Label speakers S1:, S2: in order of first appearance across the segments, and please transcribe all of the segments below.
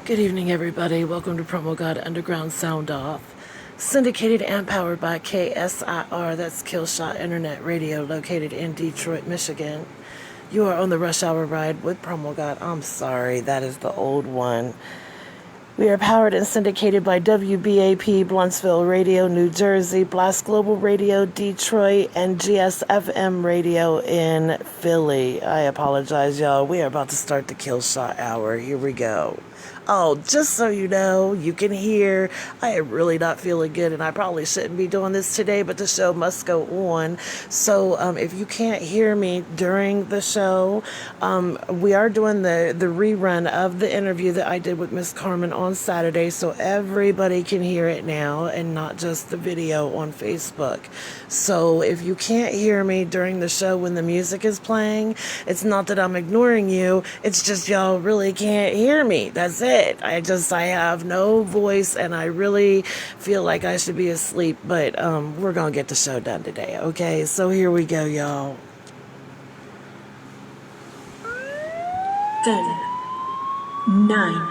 S1: Good evening, everybody. Welcome to Promo God Underground Sound Off. Syndicated and powered by KSIR, that's KIILL Internet Radio, located in Detroit, Michigan. You are on the Rush Hour Ride with Promo God. I'm sorry, that is the old one. We are powered and syndicated by WBAP, Bluntzville Radio, New Jersey, Blast Global Radio, Detroit, and GSFM Radio in Philly. I apologize, y'all. We are about to start the KIILL Hour. Here we go. Oh, just so you know, you can hear, I am really not feeling good, and I probably shouldn't be doing this today, but the show must go on. So if you can't hear me during the show, we are doing the rerun of the interview that I did with Miss Carmen on Saturday, so everybody can hear it now and not just the video on Facebook. So if you can't hear me during the show when the music is playing, it's not that I'm ignoring you, it's just y'all really can't hear me. That's it. I have no voice, and I really feel like I should be asleep, but we're gonna get the show done today, okay? So here we go, y'all.
S2: 10, 9,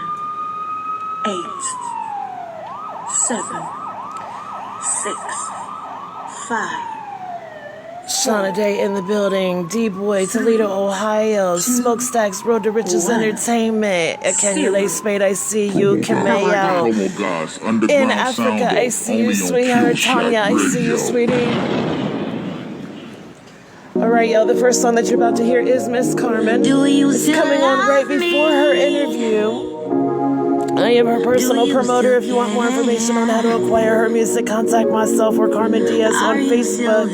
S2: 8, 7, 6, 5.
S1: Shauna Day in the building, D-Boy, Toledo, Ohio, Smokestacks, Road to Riches Entertainment, KIILL Spade, I see you, Kameo, in Africa, I see you, sweetheart, Tanya, I see you, sweetie. Alright, y'all, the first song that you're about to hear is Miss Carmen. It's coming on right before her interview. I am her personal promoter. If you want more information on how to acquire her music, contact myself or Carmen Diaz on Facebook.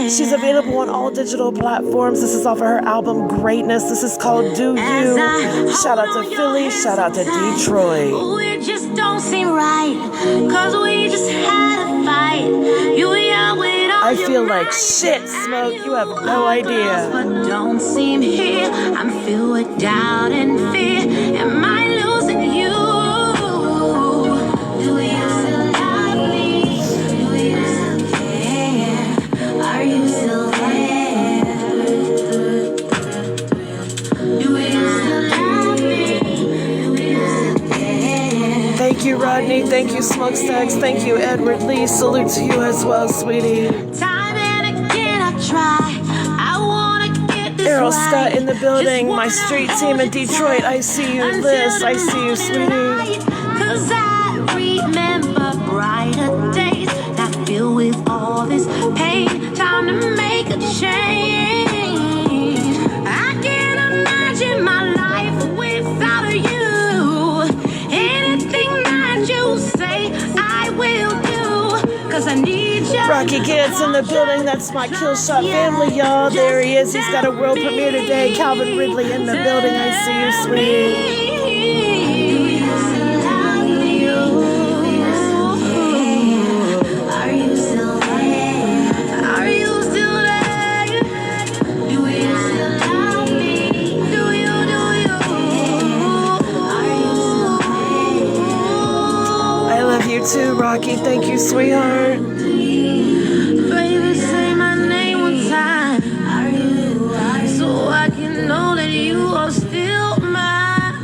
S1: She's available on all digital platforms. This is off of her album Greatness. This is called Do You. Shout out to Philly. Shout out to Detroit.
S3: It just don't seem right, 'cause we just had a fight.
S1: I feel like shit, Smoke. You have no idea.
S3: But don't seem here. I'm filled with doubt and fear. Am I losing you? Do you still love me? Do you still care? Are you still there? Do you still love me? Do you still care?
S1: Thank you, Rodney. Thank you, Smokestacks. Thank you, Edward Lee. Salute to you as well, sweetie.
S3: Time and again I try. I wanna get this
S1: Errol
S3: right.
S1: Scott in the building. My street team in Detroit. I see you, Liz. I see you, sweetie.
S3: 'Cause I remember brighter days that filled with all this pain. Time to make a change. I can't imagine my life without you. Anything that you say, I will do. 'Cause I need you.
S1: Rocky Gantz in the building. That's my KIILL family, y'all. There he is. He's got a world premiere today. Calvin Ridley in the building. I see you, sweetie. Too, Rocky. Thank you, sweetheart.
S3: Baby, say my name one time. So I can know that you are still mine.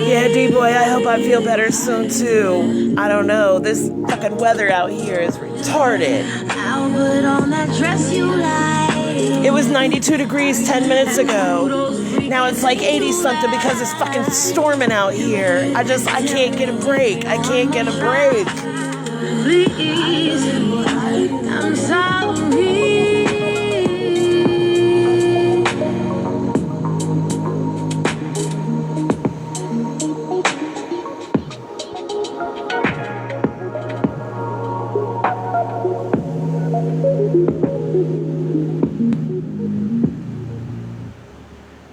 S1: Yeah, D-Boy, I hope I feel better soon, too. I don't know. This fucking weather out here is retarded.
S3: I'll put on that dress you like.
S1: It was 92 degrees 10 minutes ago. Now it's like 80 something because it's fucking storming out here. I can't get a break. I can't get a break.
S3: Please, I'm sorry.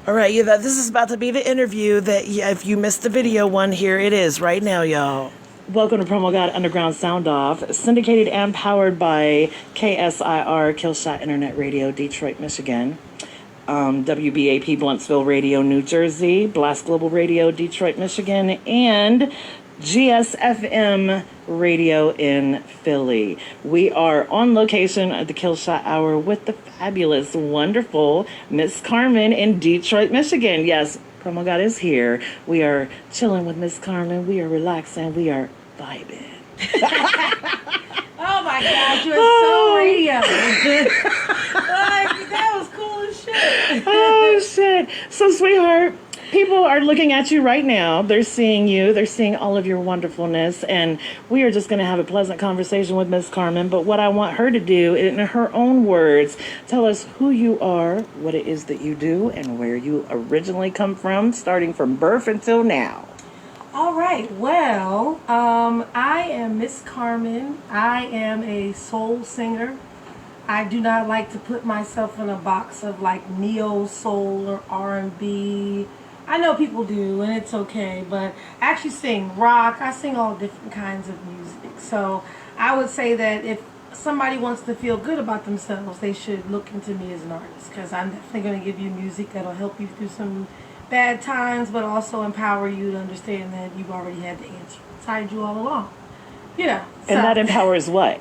S1: All right, yeah, this is about to be the interview that, if you missed the video one, here it is right now, y'all. Welcome to Promo God Underground Sound Off, syndicated and powered by KSIR, KIILL Internet Radio, Detroit, Michigan. WBAP, Bluntzville Radio, New Jersey, Blast Global Radio, Detroit, Michigan, and GSFM Radio in Philly. We are on location at the Kill Shot Hour with the fabulous, wonderful Miss Carmen in Detroit, Michigan. Yes, Promo God is here. We are chilling with Miss Carmen. We are relaxing. We are vibing.
S4: Oh my God, you're so radio. Like, that was cool as shit.
S1: Oh, shit. So, sweetheart, people are looking at you right now. They're seeing you. They're seeing all of your wonderfulness. And we are just going to have a pleasant conversation with Miss Carmen. But what I want her to do, in her own words, tell us who you are, what it is that you do, and where you originally come from, starting from birth until now.
S4: All right, well, I am Miss Carmen. I am a soul singer. I do not like to put myself in a box of like neo soul or R&B. I know people do, and it's okay, but I actually sing rock. I sing all different kinds of music. So I would say that if somebody wants to feel good about themselves, they should look into me as an artist, because I'm definitely going to give you music that'll help you through some bad times, but also empower you to understand that you've already had the answer inside you all along. You know.
S1: And that empowers what?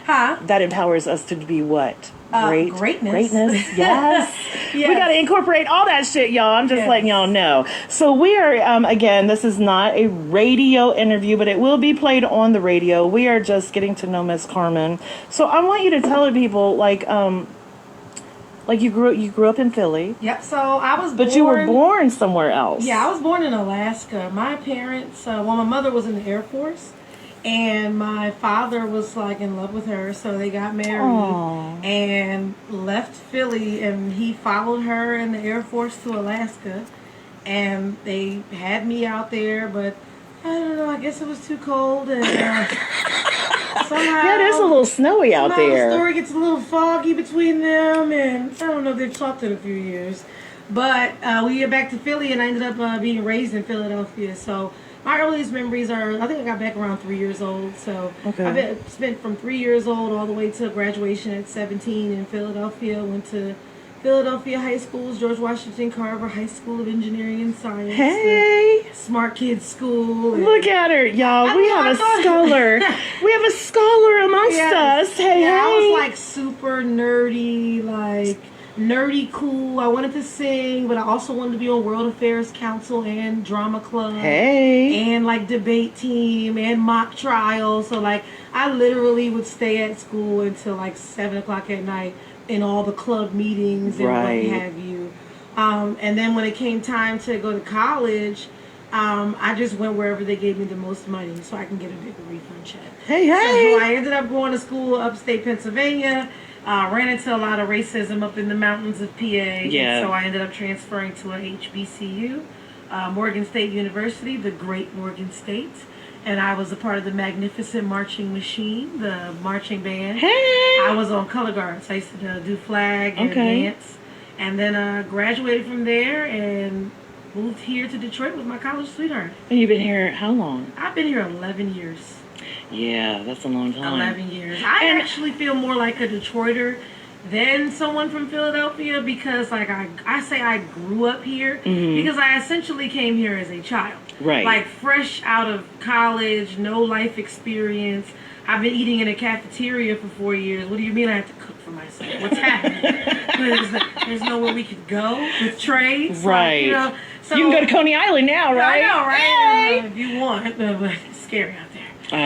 S4: Huh?
S1: That empowers us to be what?
S4: Greatness.
S1: Greatness, yes.
S4: Yes.
S1: We got to incorporate all that shit, y'all. I'm just letting y'all know. So we are, again, this is not a radio interview, but it will be played on the radio. We are just getting to know Miss Carmen. So I want you to tell the people, like you grew up in Philly.
S4: Yep. So I was born.
S1: But you were born somewhere else.
S4: Yeah, I was born in Alaska. My parents, my mother was in the Air Force, and my father was like in love with her, so they got married.
S1: Aww.
S4: And left Philly, and he followed her in the Air Force to Alaska, and they had me out there, but I don't know, I guess it was too cold, and somehow...
S1: Yeah, it is a little snowy out there.
S4: The story gets a little foggy between them, and I don't know if they've talked in a few years. But we get back to Philly, and I ended up being raised in Philadelphia, so my earliest memories are, I think I got back around 3 years old, so
S1: okay.
S4: I've spent from 3 years old all the way to graduation at 17 in Philadelphia. Went to Philadelphia High Schools, George Washington Carver High School of Engineering and Science.
S1: Hey!
S4: Smart Kids School.
S1: Look at her, y'all. We have a scholar. We have a scholar amongst us. Hey,
S4: I
S1: hey.
S4: was like super nerdy, like nerdy cool. I wanted to sing, but I also wanted to be on World Affairs Council and drama club.
S1: Hey.
S4: And like debate team and mock trial. So like I literally would stay at school until like 7 o'clock at night in all the club meetings and what have you. And then when it came time to go to college, I just went wherever they gave me the most money so I can get a bigger refund check.
S1: Hey, hey.
S4: So I ended up going to school upstate Pennsylvania. Ran into a lot of racism up in the mountains of PA.
S1: Yeah.
S4: So I ended up transferring to a HBCU, Morgan State University, the great Morgan State. And I was a part of the Magnificent Marching Machine, the marching band.
S1: Hey!
S4: I was on color guards. I used to do flag and dance. And then graduated from there and moved here to Detroit with my college sweetheart.
S1: And you've been here how long?
S4: I've been here 11 years.
S1: Yeah, that's a long time.
S4: 11 years. I actually feel more like a Detroiter than someone from Philadelphia because, like, I say I grew up here because I essentially came here as a child.
S1: Right.
S4: Like, fresh out of college, no life experience. I've been eating in a cafeteria for 4 years. What do you mean I have to cook for myself? What's happening? There's nowhere we could go with trays.
S1: Right.
S4: Like, so,
S1: you can go to Coney Island now, right?
S4: I know, right?
S1: Hey!
S4: If you want, but it's scary out there.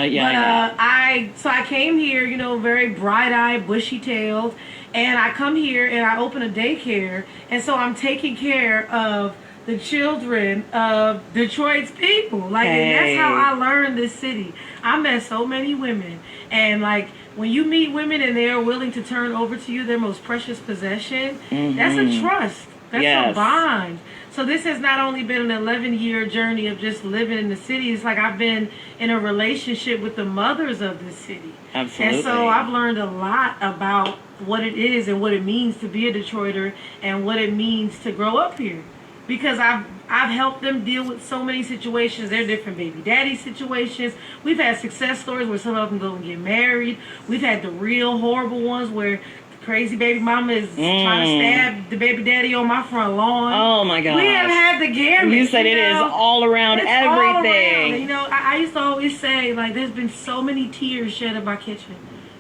S1: Yeah.
S4: I came here, very bright-eyed, bushy-tailed, and I come here and I open a daycare, and so I'm taking care of the children of Detroit's people. Like, and that's how I learned this city. I met so many women, and like when you meet women and they are willing to turn over to you their most precious possession, that's a trust. That's a bond. So this has not only been an 11-year journey of just living in the city. It's like I've been in a relationship with the mothers of the city.
S1: Absolutely.
S4: And so I've learned a lot about what it is and what it means to be a Detroiter and what it means to grow up here. Because I've helped them deal with so many situations. They're different baby daddy situations. We've had success stories where some of them don't get married. We've had the real horrible ones where crazy baby mama is trying to stab the baby daddy on my front lawn.
S5: Oh my God.
S4: We have had the gamut.
S5: You said it is all around
S4: it's
S5: everything.
S4: All around. You know, I used to always say, like, there's been so many tears shed in my kitchen.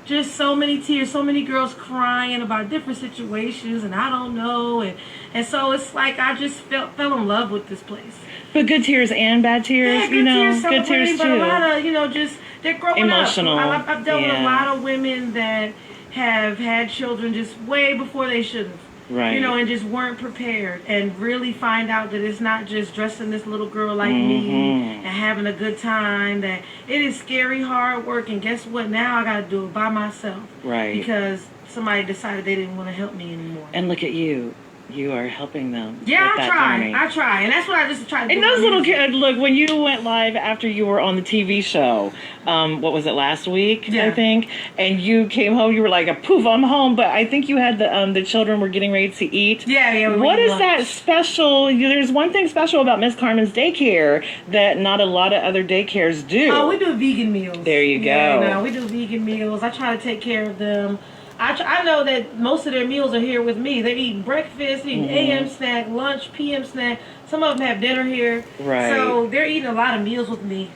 S4: Just so many tears, so many girls crying about different situations, and I don't know, and so it's like I just fell in love with this place.
S5: But good tears and bad tears,
S4: yeah, good tears
S5: too.
S4: But a lot of, you know, just they're growing
S5: emotional.
S4: up. I've dealt with a lot of women that have had children just way before they should have.
S5: Right.
S4: You know, and just weren't prepared, and really find out that it's not just dressing this little girl like me and having a good time, that it is scary, hard work, and guess what? Now I got to do it by myself.
S5: Right.
S4: Because somebody decided they didn't want to help me anymore.
S5: And look at you. You are helping them.
S4: Yeah,
S5: with
S4: I try. And that's what I just try to do.
S5: And those little kids, look, when you went live after you were on the TV show, what was it, last week, I think? And you came home, you were like, poof, I'm home. But I think you had the children were getting ready to eat.
S4: Yeah.
S5: What is that special? There's one thing special about Miss Carmen's daycare that not a lot of other daycares do.
S4: Oh, we do vegan meals.
S5: There you go.
S4: Yeah, no, we do vegan meals. I try to take care of them. I know that most of their meals are here with me. They're eating breakfast, eating AM snack, lunch, PM snack. Some of them have dinner here.
S5: Right.
S4: So they're eating a lot of meals with me.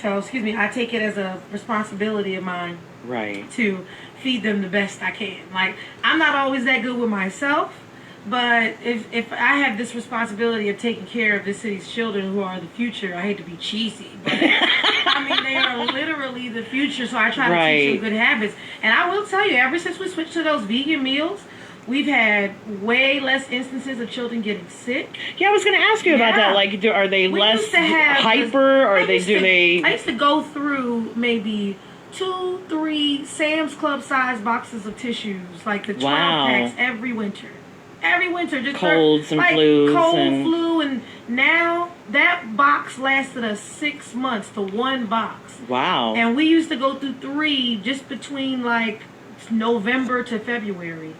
S4: So, I take it as a responsibility of mine.
S5: Right.
S4: To feed them the best I can. Like, I'm not always that good with myself, but if I have this responsibility of taking care of this city's children who are the future, I hate to be cheesy, but I mean, they are literally the future, so I try to teach them good habits. And I will tell you, ever since we switched to those vegan meals, we've had way less instances of children getting sick.
S5: Yeah, I was going to ask you about that. Like, are they less hyper, or I used
S4: to go through maybe 2-3 Sam's Club size boxes of tissues, like the 12 packs every winter. Every winter, just
S5: colds and flus,
S4: flu, and now that box lasted us 6 months to one box.
S5: Wow!
S4: And we used to go through 3 just between like November to February,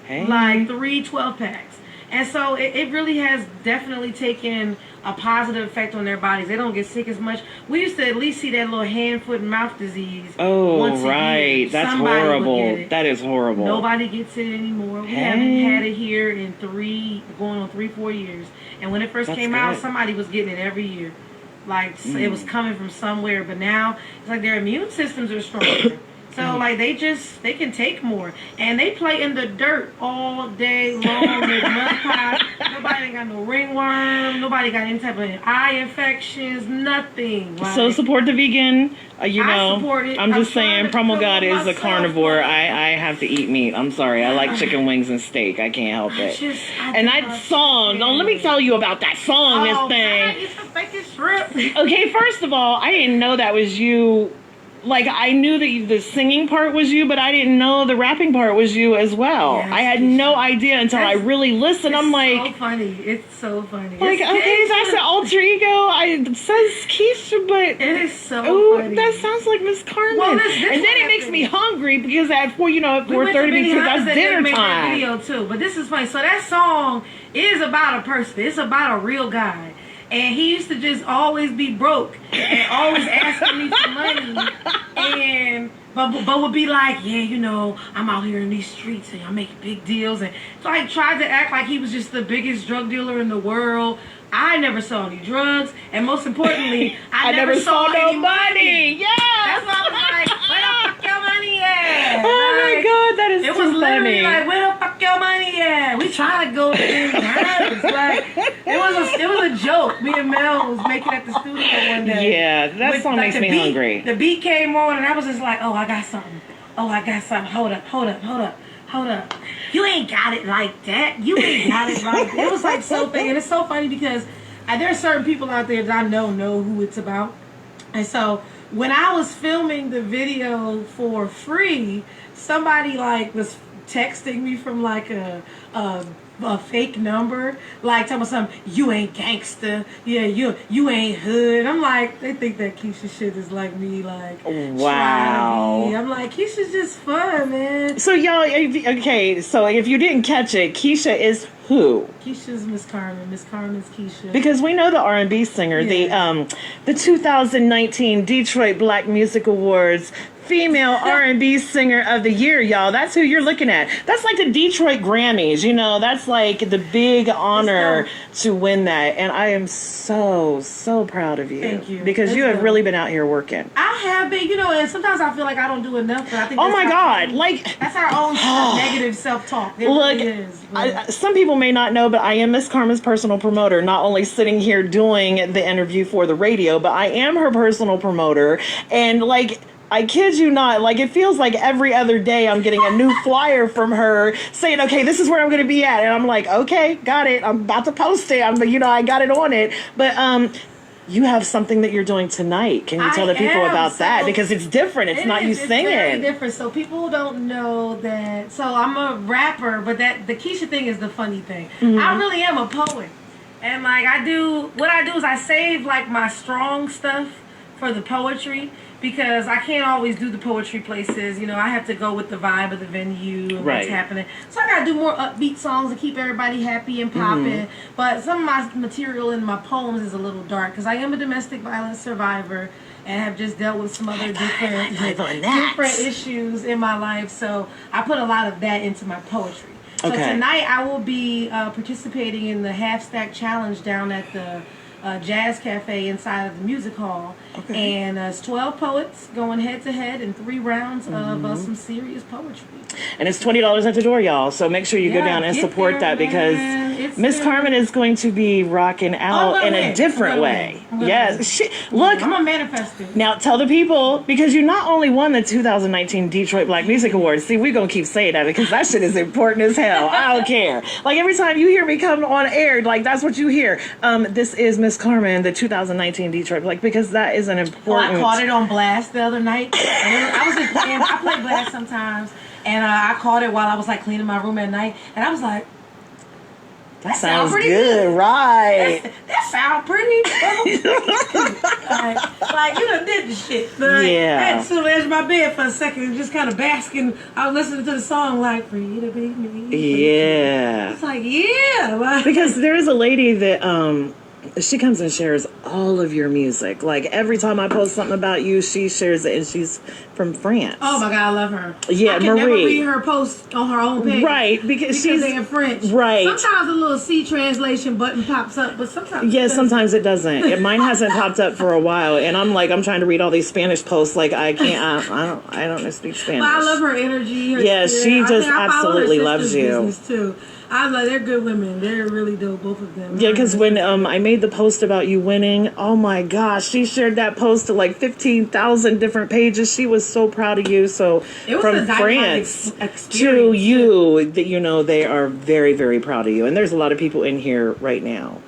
S4: like 3 12 packs. And so it really has definitely taken a positive effect on their bodies. They don't get sick as much. We used to at least see that little hand, foot, and mouth disease. Once a year.
S5: That's horrible. That is horrible.
S4: Nobody gets it anymore. We haven't had it here in going on 3-4 years. And when it first came out, somebody was getting it every year. Like, it was coming from somewhere. But now, it's like their immune systems are stronger. So, like, they can take more. And they play in the dirt all day long with mud pies. Nobody ain't got no ringworm. Nobody got any type of eye infections. Nothing. Like,
S5: so support the vegan. I
S4: support it.
S5: I'm just saying, Promo God is a carnivore. I have to eat meat. I'm sorry. I like chicken wings and steak. I can't help it. And that song. Let me tell you about that song, this thing.
S4: God, it's a fucking shrimp.
S5: Okay, first of all, I didn't know that was you. Like, I knew that the singing part was you, but I didn't know the rapping part was you as well.
S4: Yes,
S5: I had no idea until I really listened. I'm like...
S4: It's so funny. It's so funny.
S5: Like, okay, that's an alter ego. It says Keisha, but...
S4: It is so funny.
S5: That sounds like Miss Carmen.
S4: Well, and
S5: then it makes me hungry because at 4:30 because that's dinner time.
S4: That video too. But this is funny. So that song is about a person. It's about a real guy. And he used to just always be broke and always asking me for money. And but would be like, yeah, I'm out here in these streets and I make big deals. And so I tried to act like he was just the biggest drug dealer in the world. I never saw any drugs, and most importantly, I never saw any money.
S5: Yeah,
S4: that's why I was like, where the fuck your money at?
S5: Oh my God, that is
S4: it
S5: too
S4: was literally
S5: funny.
S4: like, where the fuck your money at? We trying to go to these times. Like, it was a joke. Me and Mel was making at the studio one day.
S5: Yeah, that song makes me hungry.
S4: The beat came on, and I was just like, oh, I got something. Hold up. You ain't got it like that. You ain't got it like that. It was like so funny. And it's so funny because there are certain people out there that I know who it's about. And so when I was filming the video for free, somebody like was texting me from like a fake number, like talking about something, you ain't gangster, yeah, you ain't hood. I'm like, they think that Keisha shit is like me, like,
S5: wow.
S4: I'm like, Keisha's just fun, man.
S5: So y'all, okay, so if you didn't catch it, Keisha is who?
S4: Keisha's Miss Carmen. Miss Carmen's Keisha.
S5: Because we know the R&B singer, the 2019 Detroit Black Music Awards female R&B singer of the year, y'all. That's who you're looking at. That's like the Detroit Grammys, you know. That's like the big honor to win that. And I am so proud of you.
S4: Thank you.
S5: Because you have really been out here working.
S4: I have been, you know, and sometimes I feel like I don't do enough, but I think
S5: Oh my God. Like,
S4: that's our own negative self-talk. It
S5: look,
S4: really is.
S5: some people may not know, but I am Miss Carmen's personal promoter, not only sitting here doing the interview for the radio, but I am her personal promoter. And like, I kid you not, like it feels like every other day I'm getting a new flyer from her saying, okay, this is where I'm going to be at. And I'm like, okay, got it. I'm about to post it. I got it on it. But you have something that you're doing tonight. Can you tell the people about that? Because it's different. It's not you singing.
S4: It's very different. So people don't know that. So I'm a rapper, but the Keisha thing is the funny thing. I really am a poet. And like what I do is I save like my strong stuff for the poetry, because I can't always do the poetry places. You know, I have to go with the vibe of the venue and what's happening. So I got to do more upbeat songs to keep everybody happy and popping. But some of my material in my poems is a little dark, because I am a domestic violence survivor and have just dealt with some other different issues in my life. So I put a lot of that into my poetry. So tonight I will be participating in the Half Stack Challenge down at the Jazz Cafe inside of the music hall. And it's 12 poets going head to head in 3 rounds of some serious poetry.
S5: And it's $20 at the door, y'all. So make sure you go down and support that, because Miss Carmen is going to be rocking out in a different way. Yes. Look,
S4: I'm a manifester.
S5: Now tell the people, because you not only won the 2019 Detroit Black Music Awards. See, we're going to keep saying that because that shit is important as hell. I don't care. Like every time you hear me come on air, like that's what you hear. This is Miss Carmen, the 2019 Detroit Black, because that is an important...
S4: I caught it on blast the other night. And I play blast sometimes. And I caught it while I was like cleaning my room at night. And I was like,
S5: that sounds good, right?
S4: That sounds pretty. like you done did the shit. But I had to sit on the edge of my bed for a second and just kind of basking. I was listening to the song like "Free to Be Me."
S5: Yeah.
S4: It's like like,
S5: because there is a lady that she comes and shares all of your music. Like every time I post something about you, she shares it, and she's from France.
S4: Oh my God, I love her.
S5: Yeah,
S4: I can never read her posts on her own page.
S5: Right, because she's
S4: in French.
S5: Right.
S4: Sometimes a little C translation button pops up, but sometimes
S5: sometimes it doesn't. Mine hasn't popped up for a while, and I'm trying to read all these Spanish posts. Like I can't. I don't speak Spanish.
S4: But I love her energy.
S5: She just absolutely loves you.
S4: Too. They're good women. They're really dope, both of them.
S5: Yeah, because when I made the post about you winning, oh my gosh, she shared that post to like 15,000 different pages. She was so proud of you. So from France to you, that they are very, very proud of you. And there's a lot of people in here right now,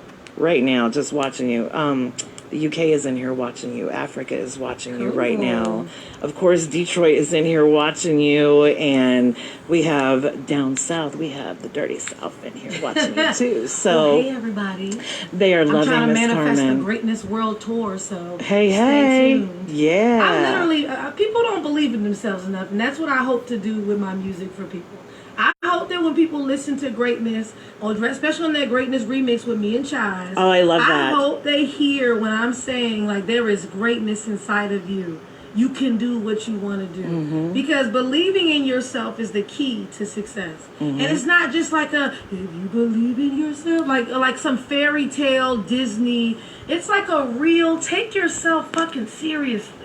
S5: just watching you. The UK is in here watching you. Africa is watching you right now. Of course, Detroit is in here watching you. And we have down south, we have the dirty south in here watching you too. So
S4: hey, everybody.
S5: They are loving Miss Carmen.
S4: I'm trying to manifest the Greatness World Tour, so
S5: hey.
S4: tuned.
S5: Yeah.
S4: I literally, people don't believe in themselves enough. And that's what I hope to do with my music for people. I hope that when people listen to Greatness, or especially on that Greatness remix with me and Chaz,
S5: I love that.
S4: I hope they hear when I'm saying, like, there is greatness inside of you. You can do what you want to do. Because believing in yourself is the key to success. And it's not just like if you believe in yourself, like some fairy tale Disney. It's like a real, take yourself fucking seriously.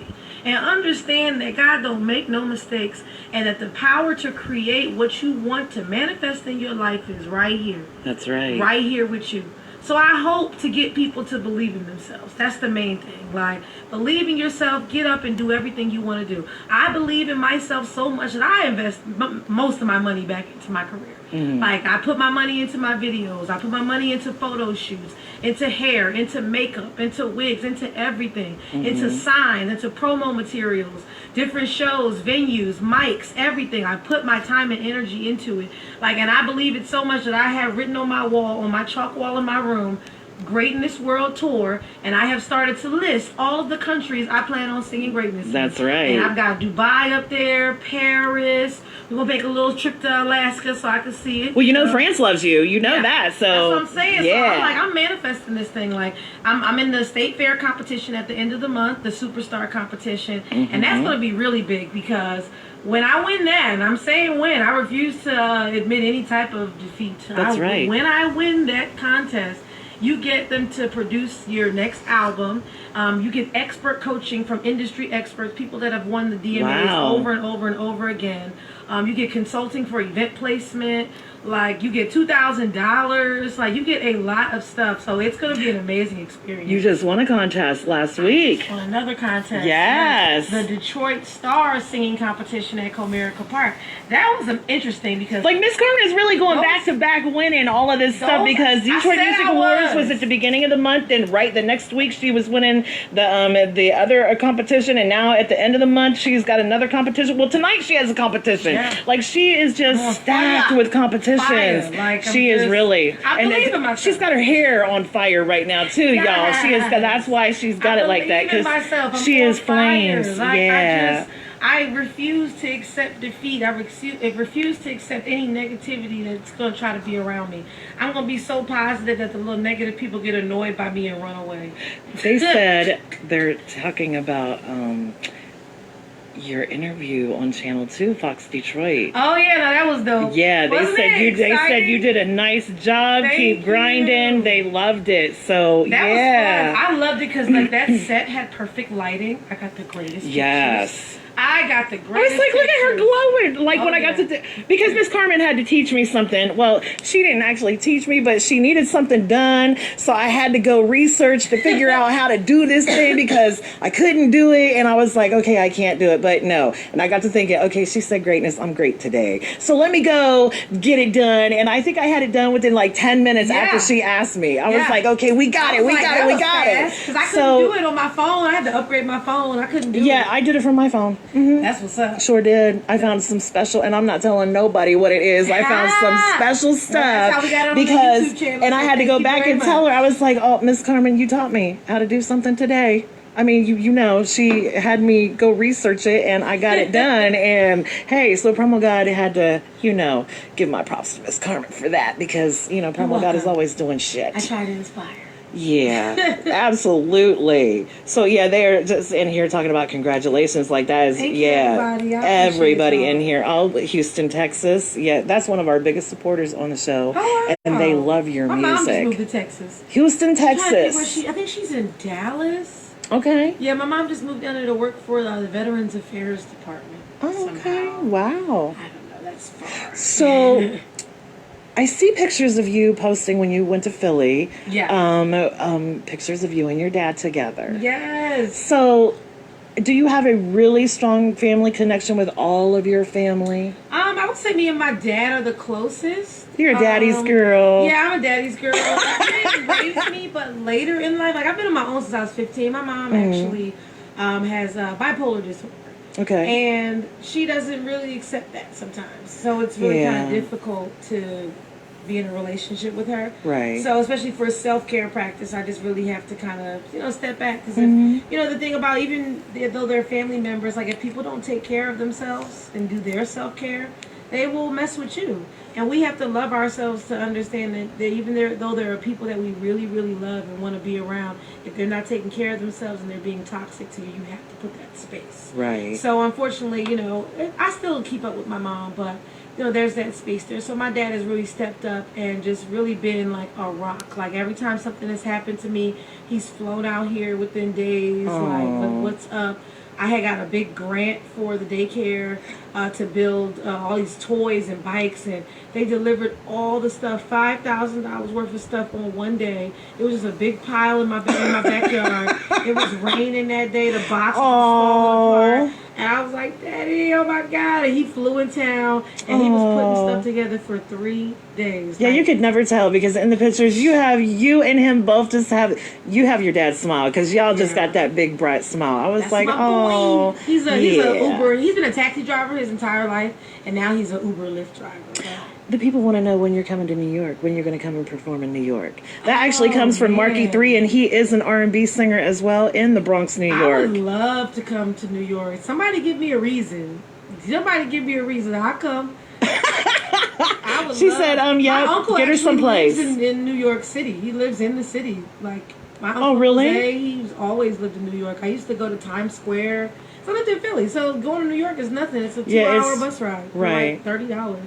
S4: And understand that God don't make no mistakes, and that the power to create what you want to manifest in your life is right here.
S5: That's right.
S4: Right here with you. So I hope to get people to believe in themselves. That's the main thing. Like, believe in yourself, get up and do everything you want to do. I believe in myself so much that I invest most of my money back into my career. Like, I put my money into my videos. I put my money into photo shoots, into hair, into makeup, into wigs, into everything, into signs, into promo materials, different shows, venues, mics, everything. I put my time and energy into it. Like, and I believe it so much that I have written on my wall, on my chalk wall in my room, Greatness World Tour, and I have started to list all of the countries I plan on singing Greatness in.
S5: That's right.
S4: And I've got Dubai up there, Paris. We're going to make a little trip to Alaska so I can see it.
S5: Well, you know France loves you. You know that. So
S4: that's what I'm saying.
S5: Yeah.
S4: So I'm like, I'm manifesting this thing. Like, I'm in the state fair competition at the end of the month, the Superstar competition, and that's going to be really big because when I win that, and I'm saying when, I refuse to admit any type of defeat.
S5: That's right.
S4: When I win that contest, you get them to produce your next album. You get expert coaching from industry experts, people that have won the DMAs over and over and over again. You get consulting for event placement. Like, you get $2,000. Like, you get a lot of stuff. So it's going to be an amazing experience.
S5: You just won a contest last week.
S4: On another contest.
S5: Yes.
S4: The Detroit Stars singing competition at Comerica Park. That was interesting because...
S5: Like, Miss Carmen is really going back to back winning all of this stuff because Detroit Music Awards was at the beginning of the month, and right the next week she was winning the other competition, and now at the end of the month she's got another competition. Well, tonight she has a competition. Yeah. Like, she is just stacked with competitions.
S4: Like,
S5: she is really.
S4: I believe in myself.
S5: She's got her hair on fire right now too, y'all. She is. That's why she's got it like that, because she is flames.
S4: Like, I refuse to accept defeat. I refuse to accept any negativity that's going to try to be around me. I'm going to be so positive that the little negative people get annoyed by me and run away.
S5: They said they're talking about your interview on Channel 2, Fox Detroit.
S4: Oh yeah, no, that was dope.
S5: Yeah, they said you did a nice job. Keep grinding. They loved it. So
S4: that was fun. I loved it because like that set had perfect lighting. I got the greatest pictures. I got the greatest.
S5: I was like, look at her glowing. Like when I got to, because Miss Carmen had to teach me something. Well, she didn't actually teach me, but she needed something done. So I had to go research to figure out how to do this thing because I couldn't do it. And I was like, okay, I can't do it. But no. And I got to thinking, okay, she said greatness. I'm great today. So let me go get it done. And I think I had it done within like 10 minutes after she asked me. I was like, okay, we got it. We got it.
S4: Because I couldn't do it on my phone. I had to upgrade my phone. I couldn't do it.
S5: Yeah, I did it from my phone. Mm-hmm.
S4: That's what's up.
S5: Sure did. I found some special, and I'm not telling nobody what it is. I found some special stuff because, and I had to go back and tell her. I was like, "Oh, Miss Carmen, you taught me how to do something today." I mean, you know, she had me go research it, and I got it done. And hey, so Promo God had to, you know, give my props to Miss Carmen for that because you know, Promo God is always doing shit.
S4: I try to inspire.
S5: Yeah, absolutely. So yeah, they're just in here talking about congratulations. Like that is everybody in here. Oh, Houston, Texas. Yeah, that's one of our biggest supporters on the show, and they love your music.
S4: My mom just moved to Texas.
S5: Houston, Texas.
S4: I think she's in Dallas.
S5: Okay.
S4: Yeah, my mom just moved down there to work for the Veterans Affairs Department.
S5: Oh, okay. Wow.
S4: I don't know. That's far.
S5: So. I see pictures of you posting when you went to Philly.
S4: Yeah.
S5: Pictures of you and your dad together.
S4: Yes.
S5: So, do you have a really strong family connection with all of your family?
S4: I would say me and my dad are the closest.
S5: You're a daddy's girl.
S4: Yeah, I'm a daddy's girl. My dad raised me, but later in life, like I've been on my own since I was 15. My mom actually has bipolar disorder.
S5: Okay.
S4: And she doesn't really accept that sometimes. So it's really kind of difficult to be in a relationship with her.
S5: Right.
S4: So especially for self-care practice, I just really have to kind of, you know, step back. Because, you know, the thing about even though they're family members, like if people don't take care of themselves and do their self-care, they will mess with you. And we have to love ourselves to understand that even though there are people that we really, really love and want to be around, if they're not taking care of themselves and they're being toxic to you, you have to put that space.
S5: Right.
S4: So unfortunately, you know, I still keep up with my mom, but, you know, there's that space there. So my dad has really stepped up and just really been like a rock. Like every time something has happened to me, he's flown out here within days.
S5: Aww.
S4: Like, what's up? I had got a big grant for the daycare to build all these toys and bikes, and they delivered all the stuff, $5,000 worth of stuff on one day. It was just a big pile in my backyard. It was raining that day. The box was falling apart. And I was like, Daddy, oh my God. And he flew in town, and he was putting stuff together for 3 days.
S5: Yeah, like, you could never tell because in the pictures you and him both just have your dad's smile because y'all just got that big bright smile. I was
S4: That's
S5: like, oh.
S4: He's a Uber. He's been a taxi driver his entire life, and now he's an Uber Lyft driver. Okay?
S5: The people want to know when you're coming to New York, when you're going to come and perform in New York. That actually comes from Marky 3, and he is an R&B singer as well in the Bronx, New York.
S4: I would love to come to New York. Somebody give me a reason. Somebody give me a reason. I'll come.
S5: She said, yeah, get her someplace.
S4: Lives in New York City. He lives in the city. Like, my uncle
S5: really?
S4: Jose, he's always lived in New York. I used to go to Times Square. So I lived in Philly. So going to New York is nothing. It's a 2-hour bus ride for like $30.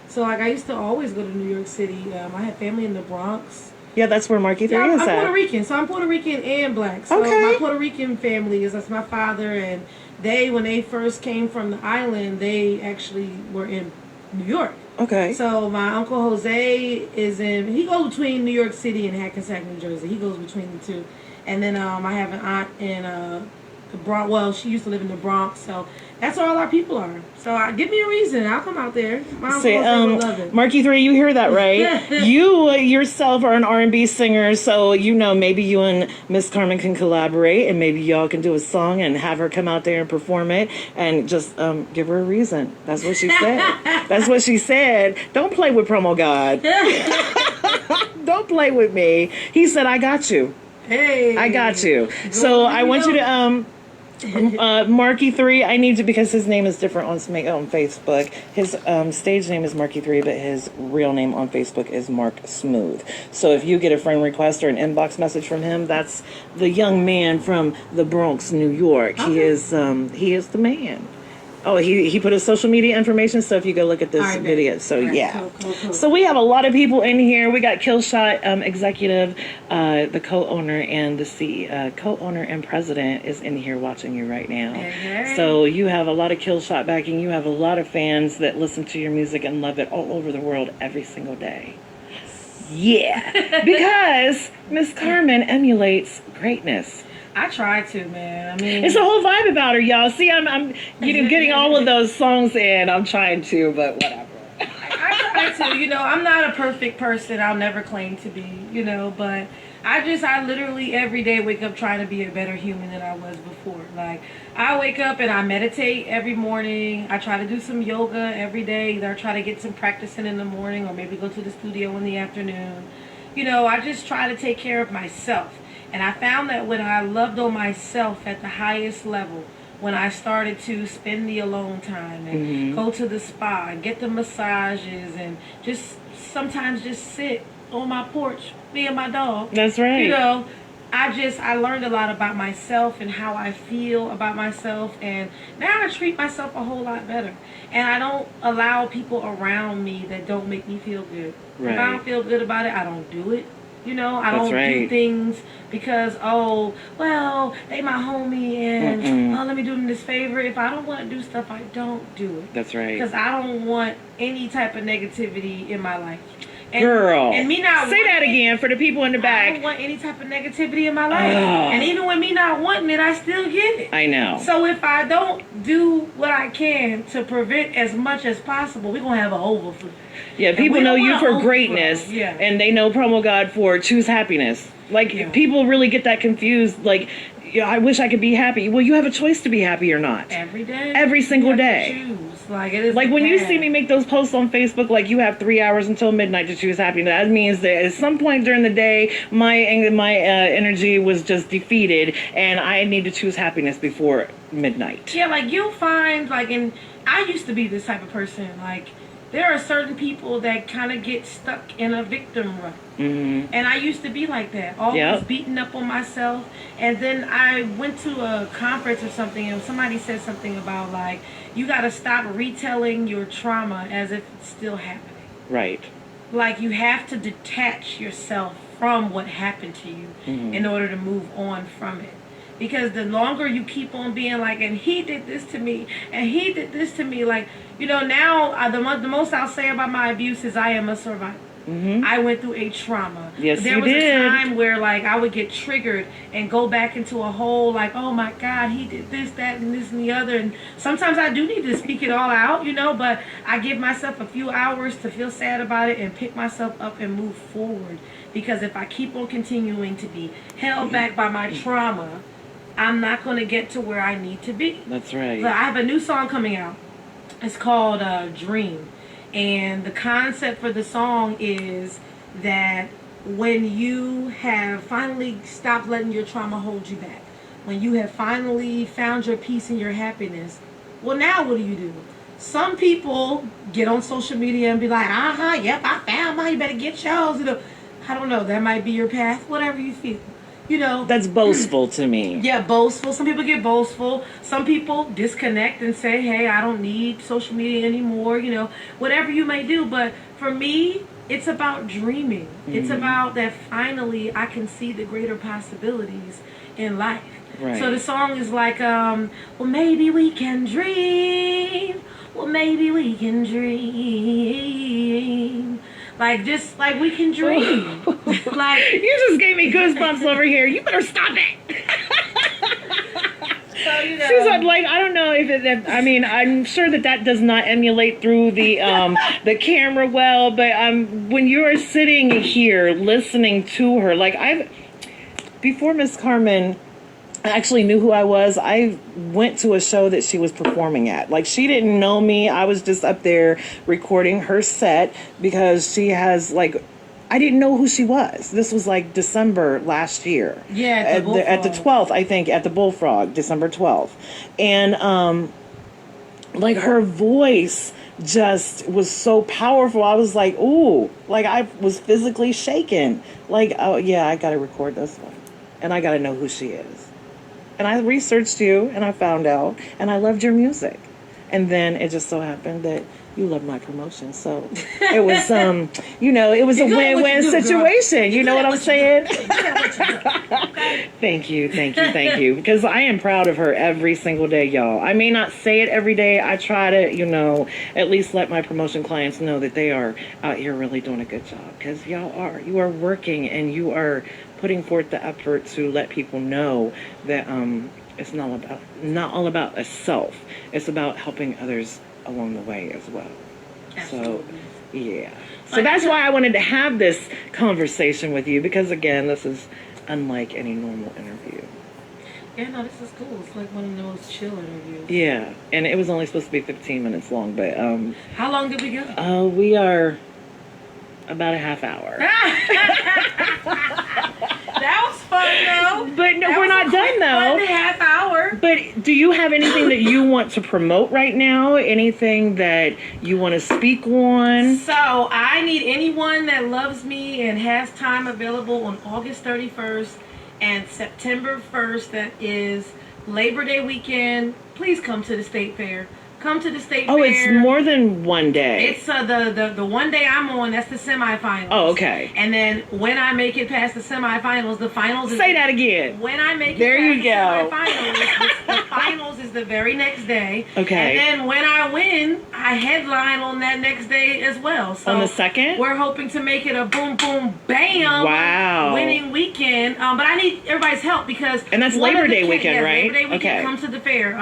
S4: So like I used to always go to New York City. I had family in the Bronx.
S5: Yeah, that's where Marky 3 is
S4: I'm
S5: at.
S4: Puerto Rican, so I'm Puerto Rican and black. So my Puerto Rican family that's my father, and when they first came from the island, they actually were in New York.
S5: Okay.
S4: So my uncle Jose he goes between New York City and Hackensack, New Jersey. He goes between the two. And then I have an aunt in the Bronx. Well, she used to live in the Bronx, so that's where all our people are. So give me a reason. I'll come out there. My uncle Jose would love it.
S5: Marky 3, you hear that, right? You yourself are an R&B singer, so maybe you and Miss Carmen can collaborate, and maybe y'all can do a song and have her come out there and perform it, and just give her a reason. That's what she said. That's what she said. Don't play with Promo God. Don't play with me. He said, I got you.
S4: Hey.
S5: I got you. So I want you to... Marky 3, I need to, because his name is different on Facebook. His stage name is Marky 3, but his real name on Facebook is Mark Smooth. So if you get a friend request or an inbox message from him, that's the young man from the Bronx, New York. Okay. He is the man. Oh, he put his social media information, so if you go look at this video. So, yeah. Cool. So we have a lot of people in here. We got KIILL Shot executive, the co-owner and the co-owner and president is in here watching you right now. Hey. So you have a lot of KIILL Shot backing. You have a lot of fans that listen to your music and love it all over the world every single day. Yeah. Because Miss Carmen emulates greatness.
S4: I try to, man. I mean,
S5: it's a whole vibe about her, y'all. See, I'm getting all of those songs in. I'm trying to, but whatever.
S4: I try to. I'm not a perfect person. I'll never claim to be, but I literally every day wake up trying to be a better human than I was before. Like, I wake up and I meditate every morning. I try to do some yoga every day. Either I try to get some practice in the morning or maybe go to the studio in the afternoon. I just try to take care of myself. And I found that when I loved on myself at the highest level, when I started to spend the alone time and go to the spa and get the massages and just sometimes just sit on my porch, me and my dog.
S5: That's right.
S4: I learned a lot about myself and how I feel about myself, and now I treat myself a whole lot better. And I don't allow people around me that don't make me feel good. Right. If I don't feel good about it, I don't do it. I don't do things because, they my homie and, let me do them this favor. If I don't want to do stuff, I don't do it.
S5: That's right.
S4: Because I don't want any type of negativity in my life.
S5: Girl,
S4: and me not
S5: say that again for the people in the back.
S4: I don't want any type of negativity in my life. And even when me not wanting it, I still get it.
S5: I know.
S4: So if I don't do what I can to prevent as much as possible, we're going to have an overflow.
S5: Yeah, people know you for greatness, and they know Promo God for choose happiness. Like, people really get that confused. Like, I wish I could be happy. Well, you have a choice to be happy or not.
S4: Every day.
S5: Every single day.
S4: Choose. Like, it is
S5: like when you see me make those posts on Facebook, like you have 3 hours until midnight to choose happiness. That means that at some point during the day, my energy was just defeated, and I need to choose happiness before midnight.
S4: Yeah, like you'll find, I used to be this type of person, like, there are certain people that kind of get stuck in a victim rut. Mm-hmm. And I used to be like that, always beating up on myself. And then I went to a conference or something, and somebody said something about, like, you got to stop retelling your trauma as if it's still happening.
S5: Right.
S4: Like, you have to detach yourself from what happened to you in order to move on from it. Because the longer you keep on being like, and he did this to me, and he did this to me, like, now the most I'll say about my abuse is I am a survivor. Mm-hmm. I went through a trauma.
S5: Yes,
S4: there was a time where, like, I would get triggered and go back into a whole, like, oh my God, he did this, that, and this, and the other. And sometimes I do need to speak it all out, but I give myself a few hours to feel sad about it and pick myself up and move forward. Because if I keep on continuing to be held back by my trauma, I'm not going to get to where I need to be.
S5: That's right.
S4: So I have a new song coming out. It's called Dream. And the concept for the song is that when you have finally stopped letting your trauma hold you back, when you have finally found your peace and your happiness, well, now what do? Some people get on social media and be like, yep, I found mine, you better get yours. You know, I don't know, that might be your path, whatever you feel. You know,
S5: that's boastful to me.
S4: Yeah, boastful. Some people get boastful. Some people disconnect and say, hey, I don't need social media anymore, you know, whatever you may do. But for me, it's about dreaming. It's about that finally I can see the greater possibilities in life.
S5: Right.
S4: So the song is like, well, maybe we can dream. Well, maybe we can dream. Like, just like we can dream. Like,
S5: you just gave me goosebumps over here. You better stop it.
S4: So, you know.
S5: She's like, I don't know if I mean, I'm sure that does not emulate through the the camera well, but when you are sitting here listening to her, like before Miss Carmen actually knew who I was, I went to a show that she was performing at. Like, she didn't know me. I was just up there recording her set because she has, like, I didn't know who she was. This was like December last year.
S4: Yeah,
S5: at the 12th, I think, at the Bullfrog, December 12th. And like, her voice just was so powerful. I was like, ooh, like, I was physically shaken. Like, oh yeah, I gotta record this one, and I gotta know who she is. And I researched you, and I found out, and I loved your music. And then it just so happened that you love my promotion. So it was, you know, it was a win-win situation. You know what I'm saying? Thank you. Because I am proud of her every single day, y'all. I may not say it every day. I try to, you know, at least let my promotion clients know that they are out here really doing a good job. Because you are working, and you are putting forth the effort to let people know that it's not all about a self. It's about helping others along the way as well.
S4: Absolutely.
S5: So, yeah. So that's why I wanted to have this conversation with you, because, again, this is unlike any normal interview.
S4: Yeah, no, this is cool. It's like one of the most chill interviews.
S5: Yeah, and it was only supposed to be 15 minutes long, but...
S4: how long did we go?
S5: We are about a half hour.
S4: That was fun, though.
S5: But no, we're not done, though.
S4: 1.5 hours.
S5: But do you have anything that you want to promote right now? Anything that you want to speak on?
S4: So I need anyone that loves me and has time available on August 31st and September 1st. That is Labor Day weekend. Please come to the State Fair. Come to the State Fair.
S5: Oh, it's more than one day.
S4: It's the one day I'm on, that's the semifinals.
S5: Oh, okay.
S4: And then when I make it past the semifinals, the finals is...
S5: Say that again.
S4: When I make
S5: there
S4: it
S5: you
S4: past
S5: go.
S4: the semifinals, the finals is the very next day.
S5: Okay.
S4: And then when I win, I headline on that next day as well. So
S5: on the 2nd?
S4: We're hoping to make it a boom, boom, bam winning weekend. But I need everybody's help because...
S5: And that's Labor Day weekend, right?
S4: Labor Day weekend,
S5: okay.
S4: Come to the fair.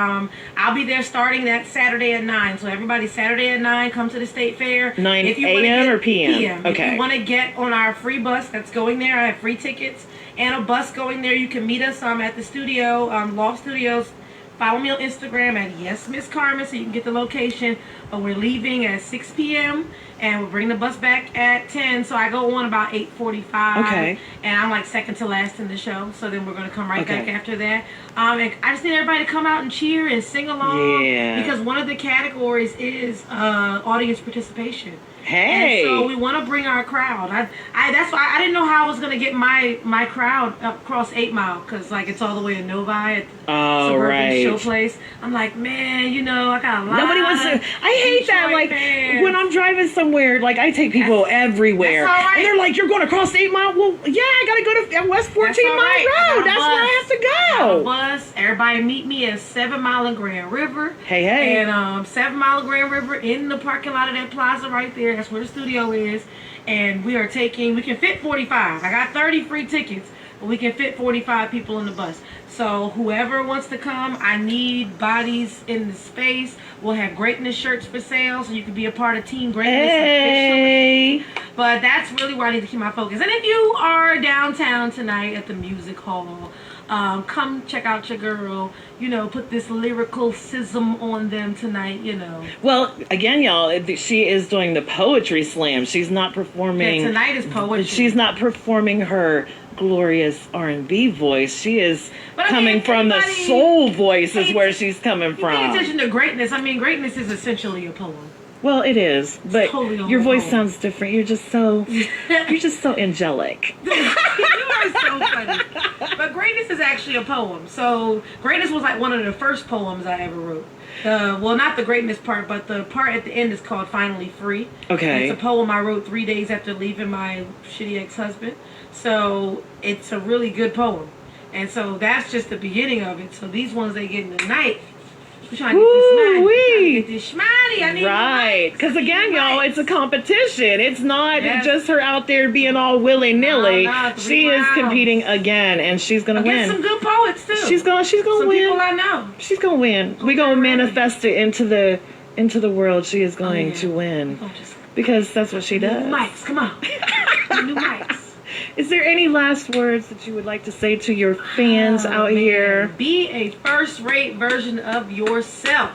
S4: I'll be there starting that Saturday at 9. So everybody, Saturday at 9, come to the State Fair.
S5: 9 a.m. or p.m.?
S4: p.m.
S5: Okay.
S4: If you want to get on our free bus that's going there, I have free tickets and a bus going there. You can meet us at the studio, Loft Studios. Follow me on Instagram at Yes Miss Carmen so you can get the location. But we're leaving at 6 p.m. and we'll bring the bus back at 10. So I go on about 8:45.
S5: Okay.
S4: And I'm like second to last in the show. So then we're going to come right back after that. And I just need everybody to come out and cheer and sing along.
S5: Yeah.
S4: Because one of the categories is audience participation.
S5: Hey.
S4: And so we want to bring our crowd. That's why I didn't know how I was going to get my crowd across 8 Mile because like it's all the way in Novi at Suburban Show Place. I'm like, man, you know, I got a lot.
S5: Nobody wants to. I hate that. Like
S4: fans.
S5: when I'm driving somewhere, like I take people everywhere,
S4: that's all right.
S5: and they're like, "You're going across 8 Mile." Well, yeah, I got to go to West 14 Mile Road. That's where I have to go.
S4: Bus. Everybody meet me at 7 Mile and Grand River.
S5: Hey.
S4: And 7 Mile and Grand River in the parking lot of that plaza right there. That's where the studio is. And we can fit 45. I got 30 free tickets. We can fit 45 people in the bus. So whoever wants to come, I need bodies in the space. We'll have Greatness shirts for sale, so you can be a part of Team Greatness officially. But that's really where I need to keep my focus. And if you are downtown tonight at the music hall, come check out your girl. You know, put this lyrical sism on them tonight, you know.
S5: Well, again, y'all, she is doing the poetry slam. She's not performing.
S4: Yeah, tonight is poetry.
S5: She's not performing her glorious R&B voice. She is coming from the soul voice is where she's coming from.
S4: Pay attention to Greatness. I mean, Greatness is essentially a poem.
S5: Well, it is, but
S4: totally
S5: your voice sounds different. You're just so angelic.
S4: You are so funny. But Greatness is actually a poem. So Greatness was like one of the first poems I ever wrote. Well, not the Greatness part, but the part at the end is called Finally Free.
S5: Okay.
S4: It's a poem I wrote 3 days after leaving my shitty ex-husband. So it's a really good poem. And so that's just the beginning of it. So these ones they get in the night. We're trying to get this schmatty. I need
S5: right. Because again, y'all, it's a competition. It's not just her out there being all willy-nilly.
S4: No,
S5: she is competing again, and she's going to win.
S4: Some good poets, too.
S5: She's gonna win.
S4: Some people I know.
S5: She's going to win. We're going to manifest it into the world. She is going to win. Because that's what she does.
S4: New mics, come on. New mics.
S5: Is there any last words that you would like to say to your fans out here?
S4: Be a first-rate version of yourself,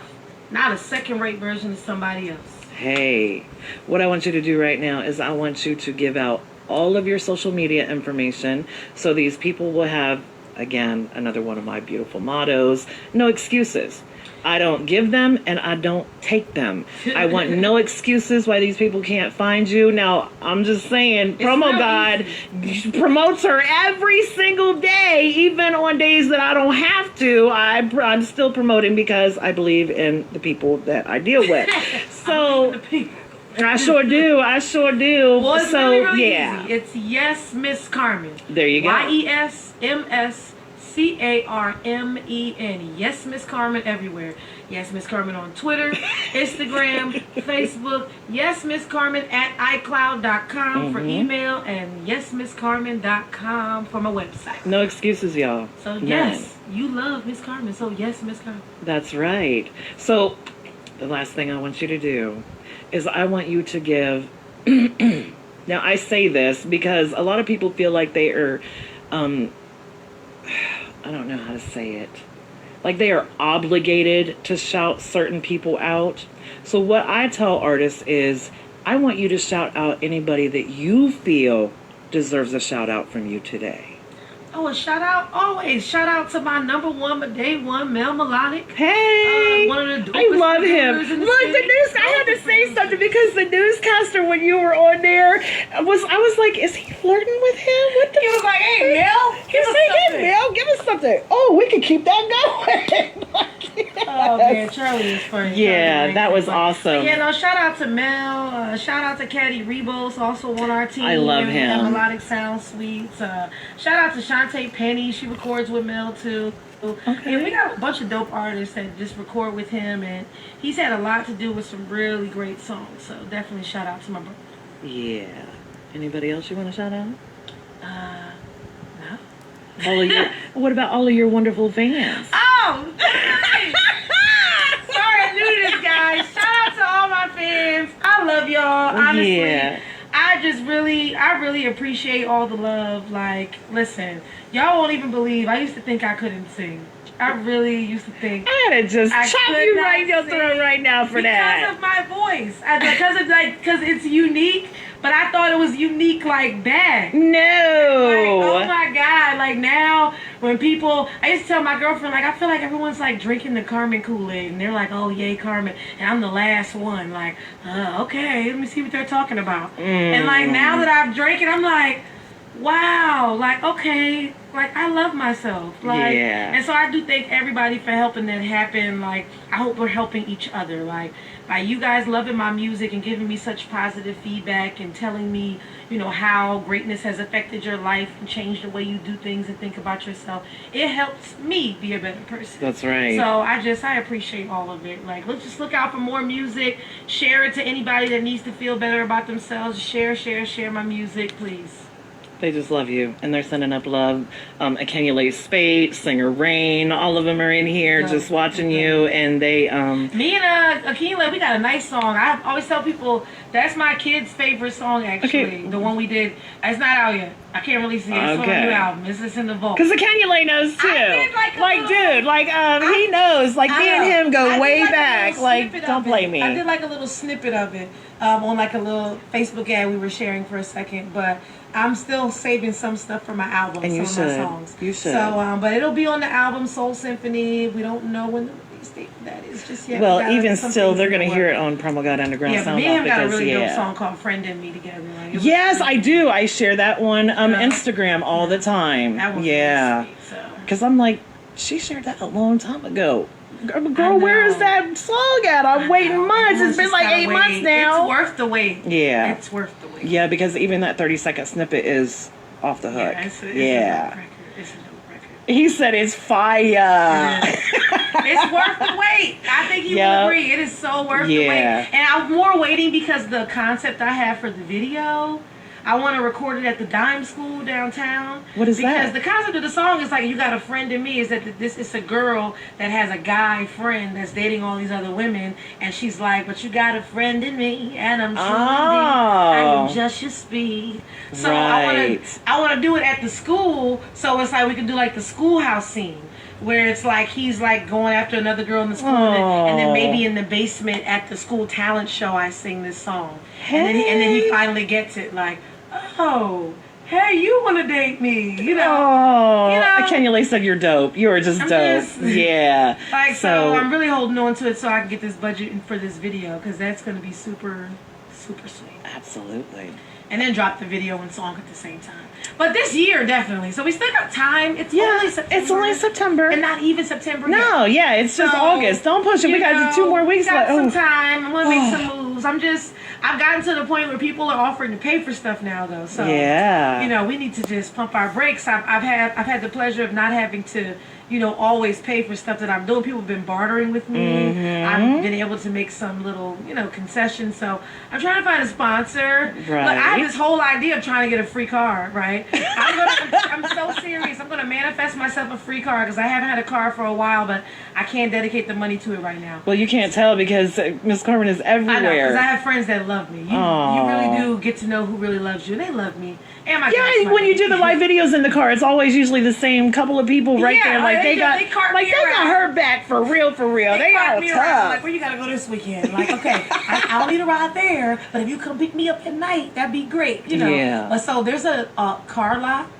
S4: not a second-rate version of somebody else.
S5: Hey, what I want you to do right now is I want you to give out all of your social media information so these people will have, again, another one of my beautiful mottos, no excuses. I don't give them and I don't take them. I want no excuses why these people can't find you. Now, I'm just saying, Promo God promotes her every single day, even on days that I don't have to. I'm still promoting because I believe in the people that I deal with. So I sure do.
S4: Well, it's
S5: so
S4: really
S5: yeah,
S4: easy. It's Yes Miss Carmen.
S5: There you go.
S4: YesMsCarmen. Yes Miss Carmen everywhere. Yes Miss Carmen on Twitter, Instagram, Facebook. Yes Miss Carmen at iCloud.com for email, and yesmisscarmen.com for my website.
S5: No excuses, y'all.
S4: So yes, you love Miss Carmen. So yes, Miss Carmen.
S5: That's right. So the last thing I want you to do is I want you to give. Now I say this because a lot of people feel like they are. I don't know how to say it. Like they are obligated to shout certain people out. So what I tell artists is, I want you to shout out anybody that you feel deserves a shout out from you today.
S4: Oh, a shout out always. Shout out to my number one, but day one, Mel Melodic.
S5: Hey,
S4: one of the
S5: I love him. Look, the news. I had to say something because the newscaster, when you were on there, I was like, is he flirting with him? What the?
S4: He was like, hey, Mel,
S5: hey, Mel, give us something. Oh, we can keep that going.
S4: Oh man, Charlie is funny.
S5: Yeah, that was awesome.
S4: Yeah, no, shout out to Mel. Shout out to Caddy Rebos, also on our team.
S5: I love him.
S4: Melodic Sound Suites. Shout out to Shantae Penny. She records with Mel too. Okay. And we got a bunch of dope artists that just record with him, and he's had a lot to do with some really great songs. So definitely shout out to my brother.
S5: Yeah. Anybody else you want to shout out?
S4: No.
S5: All of your, what about all of your wonderful fans?
S4: Oh! Sorry, I'm new to this, guys. Shout out to all my fans. I love y'all, honestly.
S5: Yeah.
S4: I really appreciate all the love. Like, listen, y'all won't even believe, I used to think I couldn't sing. I really used to think
S5: I gotta just chop you right in your throat right now for that.
S4: Because of my voice. Because it's unique, but I thought it was unique like that.
S5: No.
S4: Like, oh my God. Like now, when people, I used to tell my girlfriend, like, I feel like everyone's like drinking the Carmen Kool-Aid, and they're like, oh, yay, Carmen. And I'm the last one. Like, okay, let me see what they're talking about. And like now that I've drank it, I'm like, wow, like, okay, like, I love myself. Like,
S5: yeah.
S4: And so I do thank everybody for helping that happen. Like, I hope we're helping each other. Like, by you guys loving my music and giving me such positive feedback and telling me, you know, how greatness has affected your life and changed the way you do things and think about yourself. It helps me be a better person.
S5: That's right.
S4: So I appreciate all of it. Like, let's just look out for more music. Share it to anybody that needs to feel better about themselves. Share my music, please.
S5: They just love you, and they're sending up love. Kenya Spate, singer Rain, all of them are in here just watching you, and they
S4: Me and KIILL, we got a nice song. I always tell people that's my kid's favorite song, actually.
S5: Okay.
S4: The one we did. It's not out yet. I can't release it yet. It's on a new album. It's in the vault.
S5: Because the Kenya knows too. He knows. Like, me and him go way back. Like, don't blame me.
S4: I did like a little snippet of it on like a little Facebook ad we were sharing for a second, but I'm still saving some stuff for my album.
S5: And you
S4: some
S5: should.
S4: of my songs.
S5: You should.
S4: So, but it'll be on the album Soul Symphony. We don't know when the release date for that is just yet.
S5: Well, even still, they're going to hear it on Promo God Underground
S4: Yeah, but
S5: Sound
S4: me and him got a
S5: because,
S4: really dope song called "Friend and Me" together. Like,
S5: Yes, I do. I share that one Instagram all the time.
S4: That was
S5: yeah.
S4: really sweet, so.
S5: Because I'm like, she shared that a long time ago. Girl, where is that song at? I'm waiting months. It's been like 8 months now.
S4: It's worth the wait.
S5: Yeah.
S4: It's worth the wait.
S5: Yeah, because even that 30-second snippet is off the hook.
S4: Yeah, it's a dope record. It's a dope record.
S5: He said it's fire.
S4: It's worth the wait. I think you will agree. It is so worth the wait. And I'm more waiting because the concept I have for the video, I want to record it at the Dime School downtown.
S5: What is that?
S4: Because the concept of the song is like, you got a friend in me, is that this is a girl that has a guy friend that's dating all these other women, and she's like, but you got a friend in me, and I'm truly I am just your speed. So I want to do it at the school, so it's like we can do like the schoolhouse scene, where it's like he's like going after another girl in the school, and then maybe in the basement at the school talent show I sing this song, and then he finally gets it, like, oh, hey, you want to date me, you know.
S5: Kenya said you're dope. You are just dope. Yeah.
S4: Like, so I'm really holding on to it so I can get this budget for this video, because that's going to be super, super sweet.
S5: Absolutely.
S4: And then drop the video and song at the same time. But this year, definitely. So we still got time. It's only September. And not even September yet.
S5: It's just August. Don't push it. We got 2 more weeks
S4: left. Some time. I'm going to make some moves. I've gotten to the point where people are offering to pay for stuff now, though. So, we need to just pump our brakes. I've had the pleasure of not having to, always pay for stuff that I'm doing. People have been bartering with me. I've been able to make some little, concessions. So I'm trying to find a sponsor.
S5: Right.
S4: Look, I have this whole idea of trying to get a free car, right? I'm so serious. I'm going to manifest myself a free car because I haven't had a car for a while, but I can't dedicate the money to it right now.
S5: Well, you can't tell because Miss Carmen is everywhere.
S4: I know, because I have friends that love me. You really do get to know who really loves you. And they love me. And my
S5: when you do the live videos in the car, it's always usually the same couple of people right there. Like they got her back for real. They got her tough.
S4: Like, where you gotta go this weekend? Like, okay, I'll need a ride there, but if you come pick me up at night, that'd be great. Yeah. So there's a car lot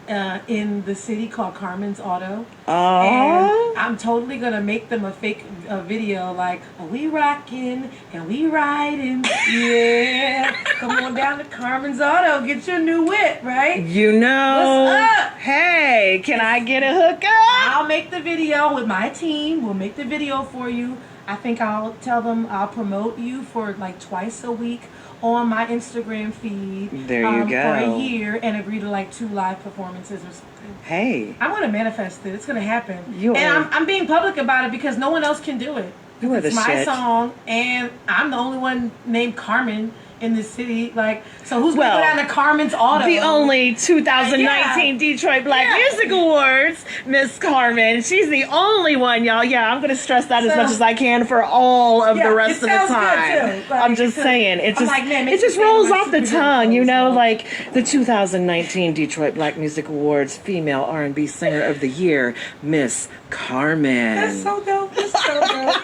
S4: in the city called Carmen's Auto. And I'm totally gonna make them a fake video like, we rockin' and we riding, yeah. Come on down to Carmen's Auto, get your new whip, right? What's up?
S5: Hey, can I get a hookup?
S4: I'll make the video with my team. We'll make the video for you. I think I'll tell them I'll promote you for like twice a week on my Instagram feed.
S5: There you go.
S4: For a year, and agree to like 2 live performances or something.
S5: Hey.
S4: I want to manifest it. It's going to happen. I'm being public about it because no one else can do it. It's my song, and I'm the only one named Carmen in this city. Like, so who's going to go down to Carmen's Auto?
S5: The only 2019 Detroit Black Music Awards, Miss Carmen. She's the only one, y'all. Yeah, I'm going to stress that as much as I can for all of the rest of the time.
S4: Like,
S5: I'm just saying, it just rolls off the tongue, like the 2019 Detroit Black Music Awards Female R&B Singer of the Year, Miss Carmen.
S4: That's so dope. That's so dope.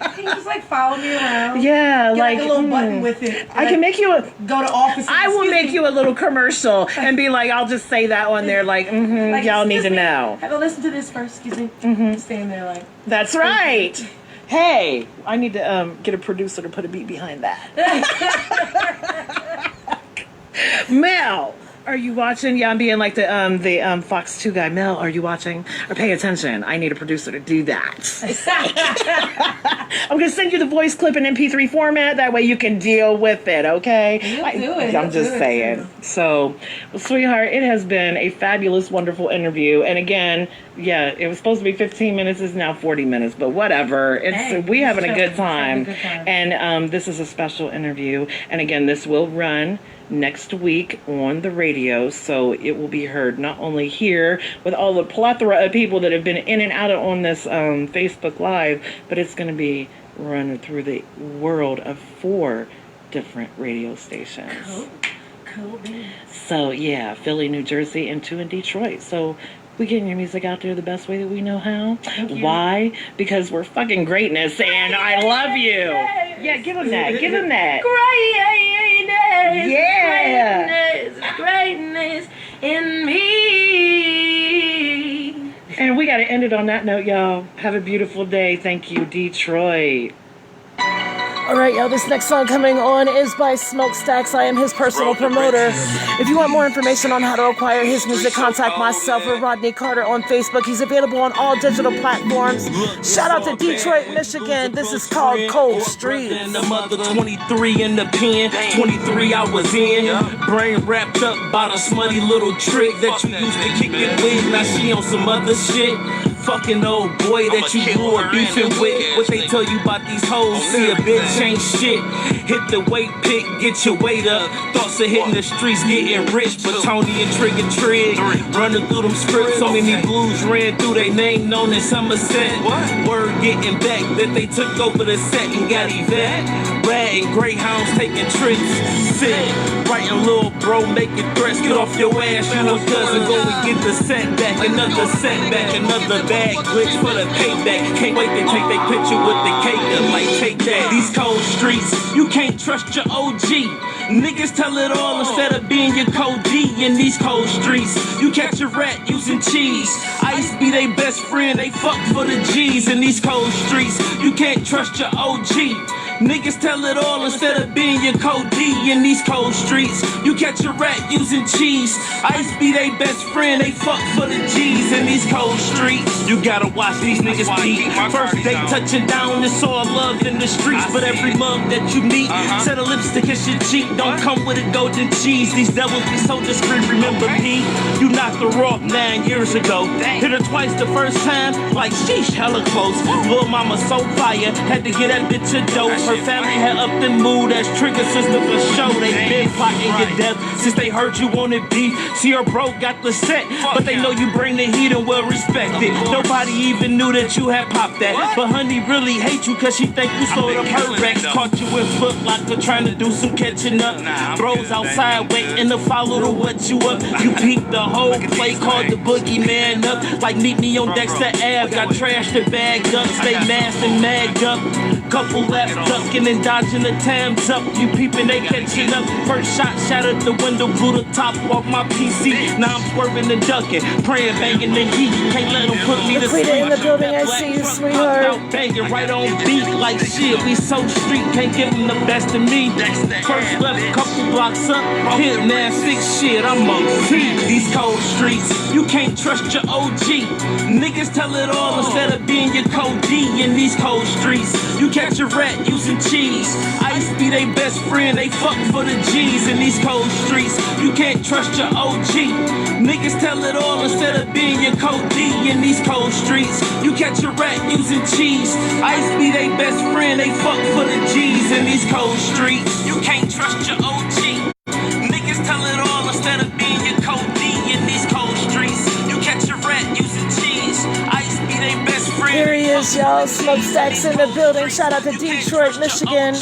S4: Can you just like follow me around?
S5: Yeah,
S4: get like a little button with it.
S5: I can make you
S4: go to office.
S5: I will make you a little commercial and be like, I'll just say that one there, like, y'all need to know.
S4: Have a listen to this first, excuse me. Stand there, like.
S5: That's right. Hey, I need to get a producer to put a beat behind that. Mel, are you watching? Yeah, I'm being like the Fox 2 guy. Mel, are you watching? Or pay attention. I need a producer to do that. I'm going to send you the voice clip in MP3 format. That way you can deal with it, okay?
S4: You'll do it.
S5: I'm just saying. So, sweetheart, it has been a fabulous, wonderful interview. And again, it was supposed to be 15 minutes. It's now 40 minutes. But whatever. We having a good time. And this is a special interview. And again, this will run next week on the radio, so it will be heard not only here with all the plethora of people that have been in and out on this Facebook Live, but it's going to be run through the world of 4 different radio stations.
S4: Cool.
S5: So yeah, Philly, New Jersey, and 2 in Detroit. So we getting your music out there the best way that we know how. Why? Because we're fucking greatness, and I love you. Yeah, give them that. Give them that.
S4: Greatness.
S5: Yeah.
S4: Greatness in me.
S5: And we got to end it on that note, y'all. Have a beautiful day. Thank you, Detroit.
S1: All right, y'all, this next song coming on is by Smokestacks. I am his personal promoter. If you want more information on how to acquire his music, contact myself or Rodney Carter on Facebook. He's available on all digital platforms. Shout out to Detroit, Michigan. This is called Cold Streets.
S6: And the mother 23 in the pen, 23 I was in. Brain wrapped up by the smutty little trick that you used to kick it with. Now she on some other shit. Fucking old boy that you grew up beefing with. What they tell you about these hoes, see a bitch ain't shit. Hit the weight pick, get your weight up. Thoughts of hitting the streets, getting rich. But Tony and Trigger Trig, running through them scripts. So many blues ran through they name known in Somerset. Word getting back that they took over the set and got Yvette. Rad and Greyhounds taking trips. Sit, writing little bro, making threats. Get off your ass, you a cousin. Go and get the setback, another setback, another bag glitch for the payback. Can't wait to take their picture with the cake and like take that. These cold streets, you can't trust your OG. Niggas tell it all instead of being your code D in these cold streets. You catch a rat using cheese. Ice be they best friend, they fuck for the G's in these cold streets. You can't trust your OG. Niggas tell it all instead of being your code D in these cold streets. You catch a rat using cheese. Ice be they best friend, they fuck for the G's in these cold streets. You gotta watch these niggas beat. First they touching down, it's all love in the streets. But every mug that you meet, set a lipstick kiss your cheek. Don't come with a golden cheese. These devils be so discreet. Remember P? You knocked the rock 9 years ago. Hit her twice the first time, like sheesh, hella close. Lil' mama so fire, had to get that bitch a dose. Her family had up the mood as Trigger sister for show. They been plotting your death since they heard you wanted beef. See her bro got the set, but they know you bring the heat and well respected. Nobody even knew that you had popped that. But honey really hate you cause she think you sold up her Rex. Caught you in Foot Locker trying to do some catching up. Bros outside waiting to follow to what you up. You peeped the whole play, called the boogeyman up. Like meet me on Dexter Ave, got trashed and bagged up. Stay masked and magged up. Couple laps ducking and dodging the Tams up. You peeping, they catching up. First shot shattered the window, blew the top off my PC. Now I'm swerving and ducking, praying, banging the heat. Can't let them put me to sleep.
S1: In the building, I see you, sweetheart.
S6: Banging right on beat like shit. We so street, can't give them the best of me. First left, couple blocks up, hit now 6 shit. I'm on T. These cold streets, you can't trust your OG. Niggas tell it all instead of being your code D in these cold streets. You catch a rat using cheese. Ice be they best friend, they fuck for the G's in these cold streets. You can't trust your OG. Niggas tell it all instead of being your code D in these cold streets. You catch a rat using cheese. Ice be they best friend, they fuck for the G's in these cold streets. You can't trust your OG. Niggas tell it all instead of being your code D in these cold streets. You catch a rat using cheese. Ice be they best friend.
S1: Here he is, y'all. Smokestacks in the building. Shout out to Detroit, Michigan.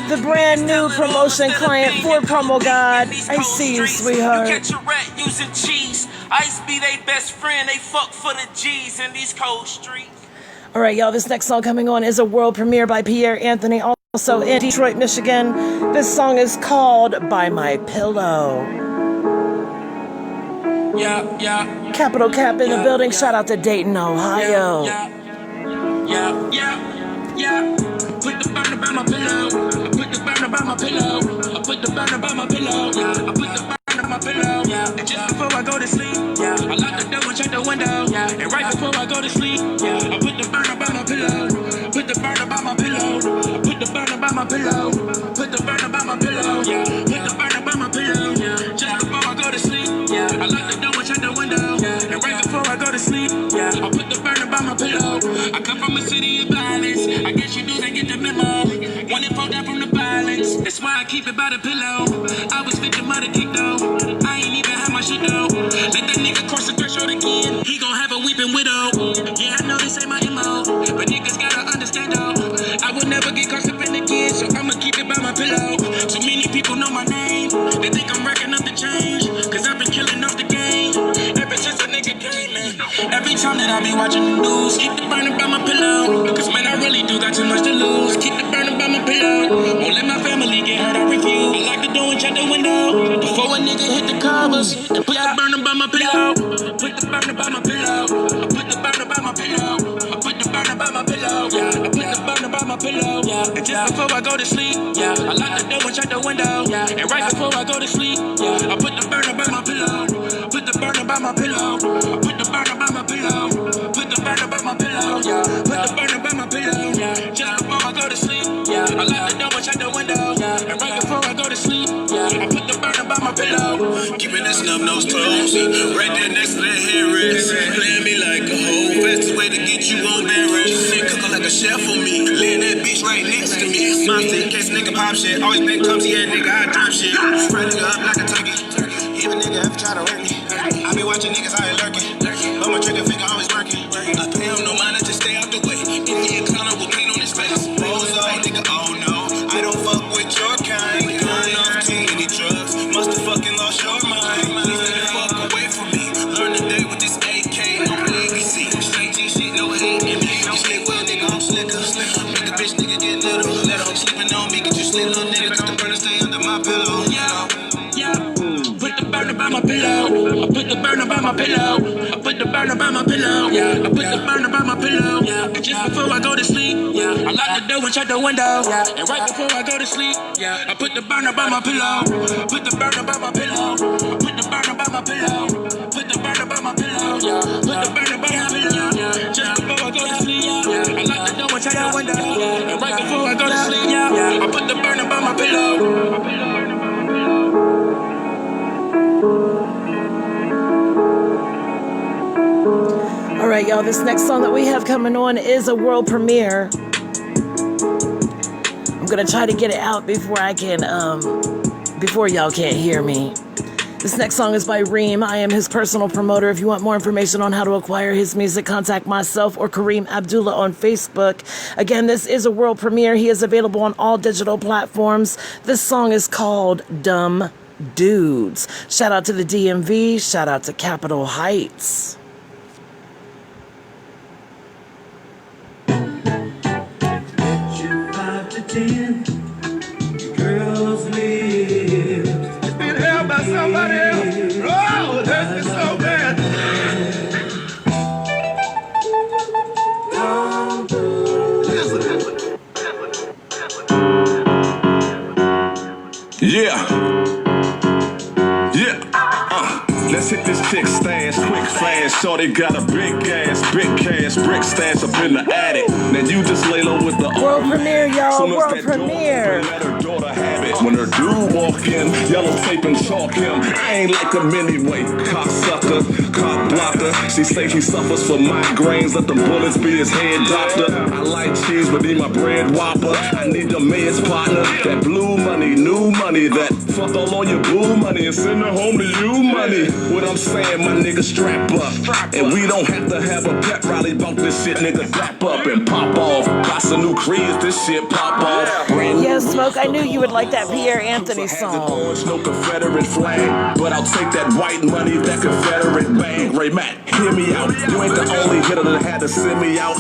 S1: The brand new promotion client for Promo God. I see you, sweetheart.
S6: You catch a rat using cheese. Ice be they best friend, they fuck for the G's in these cold streets.
S1: All right, y'all, this next song coming on is a world premiere by Pierre Anthony, also in Detroit, Michigan. This song is called By My Pillow.
S6: Yeah.
S1: Capital Cap in the building. Shout out to Dayton, Ohio.
S6: Yeah. Put the burner by my pillow. I put the burner by my pillow. I put the burner by my pillow. I put the burner by my pillow. And just before I go to sleep, I lock the door and shut the window. And right before I go to sleep, I put the burner by my pillow. Put the burner by my pillow. I put the burner by my pillow. Put the burner by my pillow. Put the burner by my pillow. Just before I go to sleep, I lock the door and shut the window. And right before I go to sleep, I put the burner by my pillow. I come from a city of violence. I guess you knew they get the memo. One info down from the violence. That's why I keep it by the pillow. I was victim of the sleeping widow. Yeah, I know this ain't my MO, but niggas gotta understand though. I will never get caught up in again, so I'ma keep it by my pillow. Too many people know my name, they think I'm racking up the change, cause I've been killing off the game ever since a nigga came in. Every time that I be watching the news, keep the burner by my pillow, cause man, I really do got too much to lose. Keep the burner by my pillow, won't let my family get hurt, I refuse. I like to do and check the window before a nigga hit the covers. And put the burner by my pillow, put the burner by my pillow, I put the burner by my pillow, I put the burner by my pillow, I put the burner by my pillow. And just before I go to sleep, I lock the door and check the window. And right before I go to sleep, I put the burner by my pillow, put the burner by my pillow, I put the burner by my pillow, put the burner by my pillow, put the burner by my pillow. Just before I go to sleep, I lock the door and check the window. And right before I go to sleep, I put the burner by my pillow.
S7: Keeping that snub nose close, right there next to that hair wrist. Playing me like a hoe, fastest way to get you on bearish. Cooking like a chef for me, laying that bitch right next to me. Monster in case a nigga pop shit, always been clumsy, yeah, nigga, I drop shit. Fry nigga up like a turkey, even nigga ever try to work me. I be watching niggas out here lurking, but my trigger finger always working. I pay him no mind, I just stay out the way. If he a clown, I will paint on his face. Rose on, nigga, oh no, I don't fuck with your kind. Burn off too many drugs, must have fucking lost your mind. Please stay the fuck away from me. Learn to date with this AK, no ABC. Straight G shit, no hate in me. You sleep well, nigga, I'm slicker. Make a bitch nigga get little. Let her sleeping on me, get you sleep, little nigga. Just the burner stay under my pillow.
S6: Put the burner by my pillow. I put the burner by my pillow. I put the burner by my pillow. I put the burner by my pillow. And just before I go to sleep, I lock the door and shut the window. And right before I go to sleep, I put the burner by my pillow. Put the burner by my pillow. I put the burner by my pillow. Put the burner by my pillow. Put the burner by my pillow. Just before I go to sleep, I lock the door and shut the window. And right before I go to sleep, I put the burner by my pillow.
S1: All right, y'all, this next song that we have coming on is a world premiere. I'm gonna try to get it out before before y'all can't hear me. This next song is by Reem. I am his personal promoter. If you want more information on how to acquire his music, contact myself or Karim Abdullah on Facebook. Again, this is a world premiere. He is available on all digital platforms. This song is called Dumb Dudes. Shout out to the DMV. Shout out to Capitol Heights.
S8: 10 girls live. It's been held by somebody else. Oh, it hurts me so bad.
S9: Let's hit this chick stance, quick flash. Shorty got a big ass, big cash, brick stash up in the attic. Now you just lay low with the
S1: world premiere, y'all. World premiere.
S9: Let her daughter have it. When her dude walk in, yellow tape and chalk him. I ain't like him anyway. Cocksucker, cock blocker. She say he suffers from migraines. Let the bullets be his head doctor. I like cheese, but need my bread whopper. I need the meds partner. That blue money, new money. That fuck all on your blue money and send her home to you money. What I'm saying, my nigga, strap up. And we don't have to have a pep rally about this shit, nigga. Dap up and pop off. Buy some new creeds, this shit pop off.
S1: Yes, Smoke, I knew you would like that Pierre Anthony song.
S9: No Confederate flag, but I'll take that white money, that Confederate bag. Ray Matt, hear me out. You ain't the only hitter that had to send me out.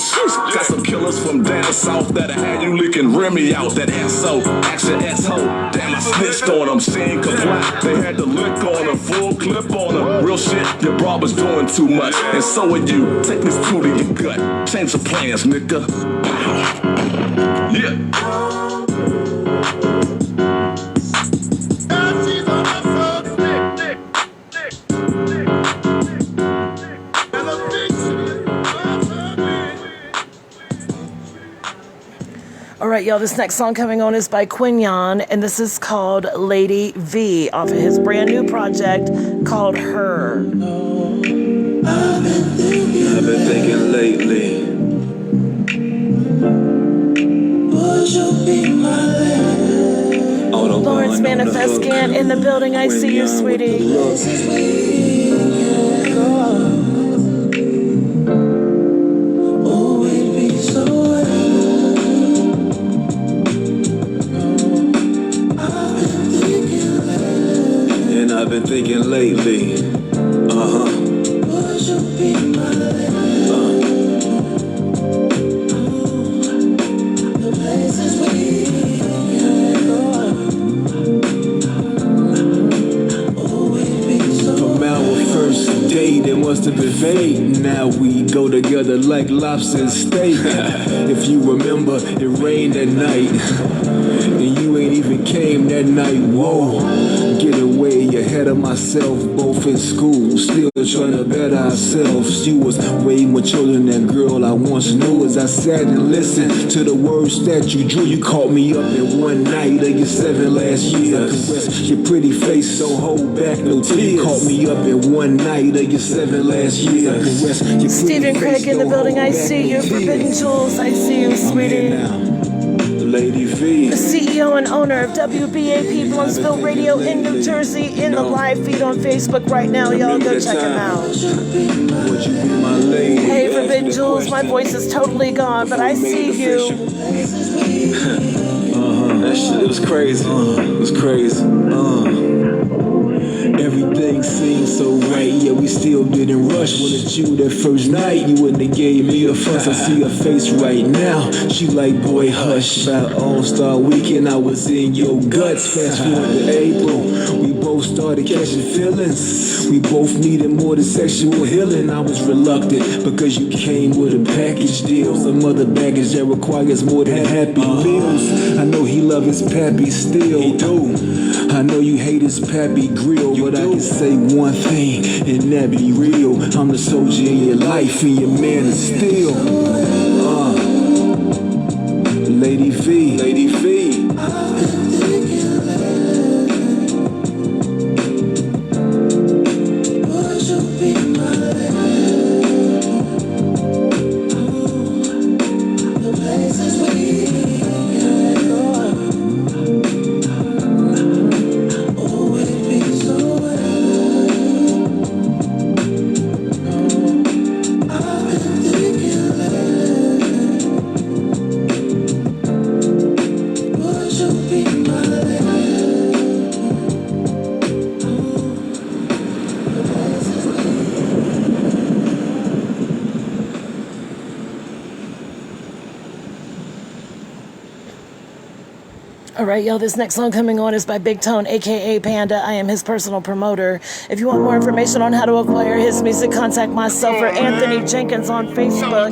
S9: Got some killers from down south that had you leaking Remy out. That SO, action S-ho. Damn, I snitched on them, she ain't comply. They had to lick on her, full clip on her. Real shit, your bra was doing too much. And so are you. Take this crew to your gut. Change the plans, nigga. Yeah.
S1: All right, y'all, this next song coming on is by Quinyon, and this is called Lady V off of his brand new project called Her.
S8: I've been thinking lately. Would you be my lady?
S1: Lawrence Manifescan in the building. I see you, sweetie.
S10: Now we go together like lobster and steak. If you remember, it rained that night, and you ain't even came that night. Whoa, getting way ahead of myself, both in school, still trying to better ourselves. You was way more than that girl I once knew. As I sat and listened to the words that you drew, you caught me up in one night of your 7 last year. Caress your pretty face, so hold back no tears. You caught me up in one night of your 7 last year. Caress your pretty
S1: Stephen Craig in the building, I see you. Forbidden Jewels, I see you, sweetie.
S10: Lady V,
S1: the CEO and owner of WBAP Bluntzville Radio in New Jersey, in the live feed on Facebook right now. Y'all go check him out. Hey, Forbidden Jewels, my voice is totally gone, but I see you.
S10: That shit, it was crazy. It was crazy. Everything seemed so right, yeah, we still didn't rush. When it's you that first night, you wouldn't have gave me a fuss. I see her face right now, she like, boy, hush. About All-Star Weekend, I was in your guts. Fast forward to April, we both started catching feelings. We both needed more than sexual healing. I was reluctant, because you came with a package deal. Some other baggage that requires more than happy meals. I know he love his pappy still. He do. I know you hate his pappy grill, but I can say one thing, and that be real. I'm the soldier in your life, and your man is still. Lady V, Lady V.
S1: All right, yo, this next song coming on is by Big Tone, a.k.a. Panda. I am his personal promoter. If you want more information on how to acquire his music, contact myself or Anthony Jenkins on Facebook.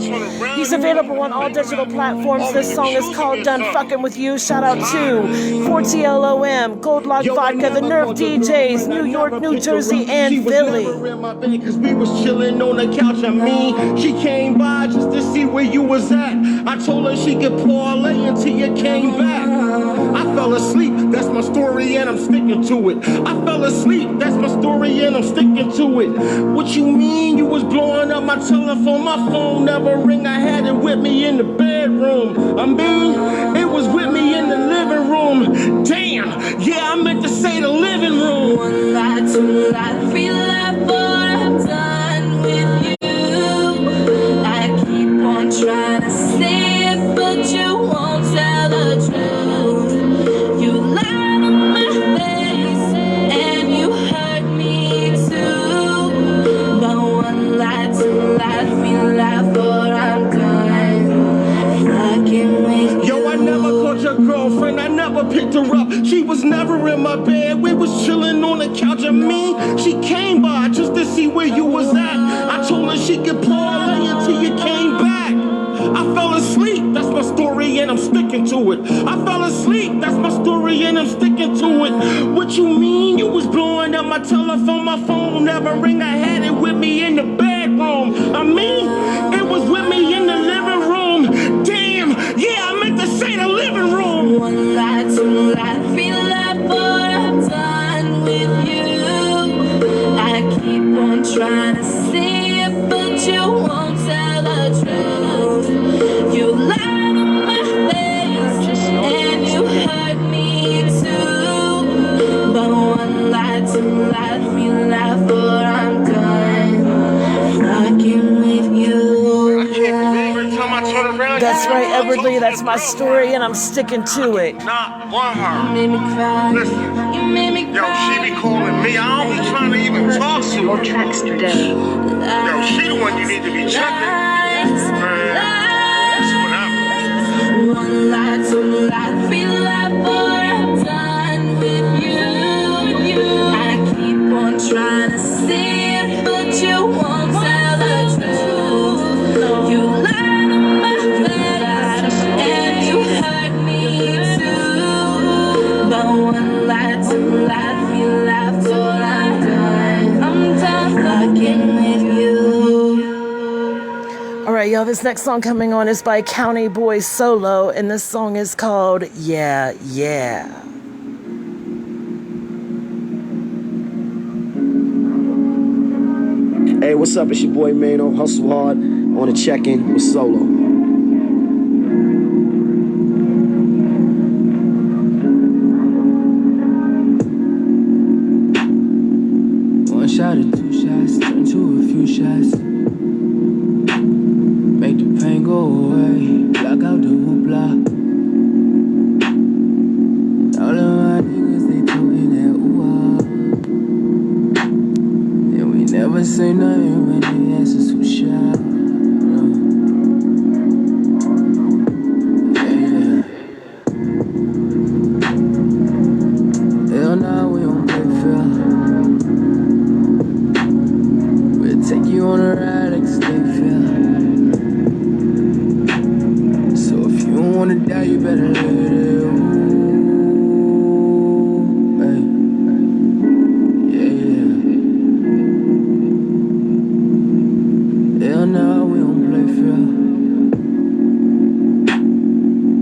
S1: He's available on all digital platforms. This song is called Done Fucking With You. Shout out to 4TLOM, Gold Lock Vodka, The Nerve DJs, New York, New Jersey, and Philly.
S11: Cause we was chilling on the couch, I mean, she came by just to see where you was at. I told her she could parlay until you came back. I fell asleep, that's my story and I'm sticking to it. I fell asleep, that's my story and I'm sticking to it. What you mean you was blowing up my telephone? My phone never ring, I had it with me in the bedroom. I mean, it was with me in the living room. Damn, yeah, I meant to say the living room.
S3: One lie, two lie, three lie, but I'm done with you. I keep on trying to say it, but you won't tell the truth. You lied on my face, and you hurt me too. But one lie, two lie, three lie, but I'm done. Fucking with you.
S11: Yo, I never caught your girlfriend, I never picked her up. She was never in my bed, we was chilling on the couch. I mean, she came by just to see where you was at. I told her she could parlay until you came back. I fell asleep, that's my story and I'm sticking to it. I fell asleep, that's my story and I'm sticking to it. What you mean you was blowing up my telephone? My phone never ring, I had it with me in the bedroom. I mean, it was with me in the living room. Damn, yeah, I meant to say the living room.
S3: One lie, two lie, three lie, but I'm done with you. I keep on trying to say it, but you won't tell the truth. You lied on my face, and you hurt me too. But one lie, two lie, three lie, but I'm done fucking with you.
S1: That's right, Everly, that's my story, and I'm sticking to it.
S11: Not want her.
S3: You made me cry.
S11: Listen,
S3: You made me
S11: yo,
S3: cry.
S11: she be calling me. I don't be trying to even talk to her.
S3: Tracks today.
S11: Yo, she the one you need to be checking.
S3: One lie, two lie, three lie, but I'm done with you. I keep on trying to say it, but you won't tell the truth.
S1: All right, y'all, this next song coming on is by Kountyboy Solo, and this song is called Yeah, Yeah.
S12: Hey, what's up? It's your boy Mano, Hustle Hard, on a check-in with Solo.
S13: One shot or two shots, turn to a few shots. Make the pain go away, block out the hoopla. All of my niggas, they tootin' that ooh-ah. And we never say nothing when they ask us who shot. Yeah. Hell nah, we don't play fair. We'll take you on a ride like stay fair. So if you don't wanna die, you better let it. Hey. Yeah. Hell nah, we don't play fair.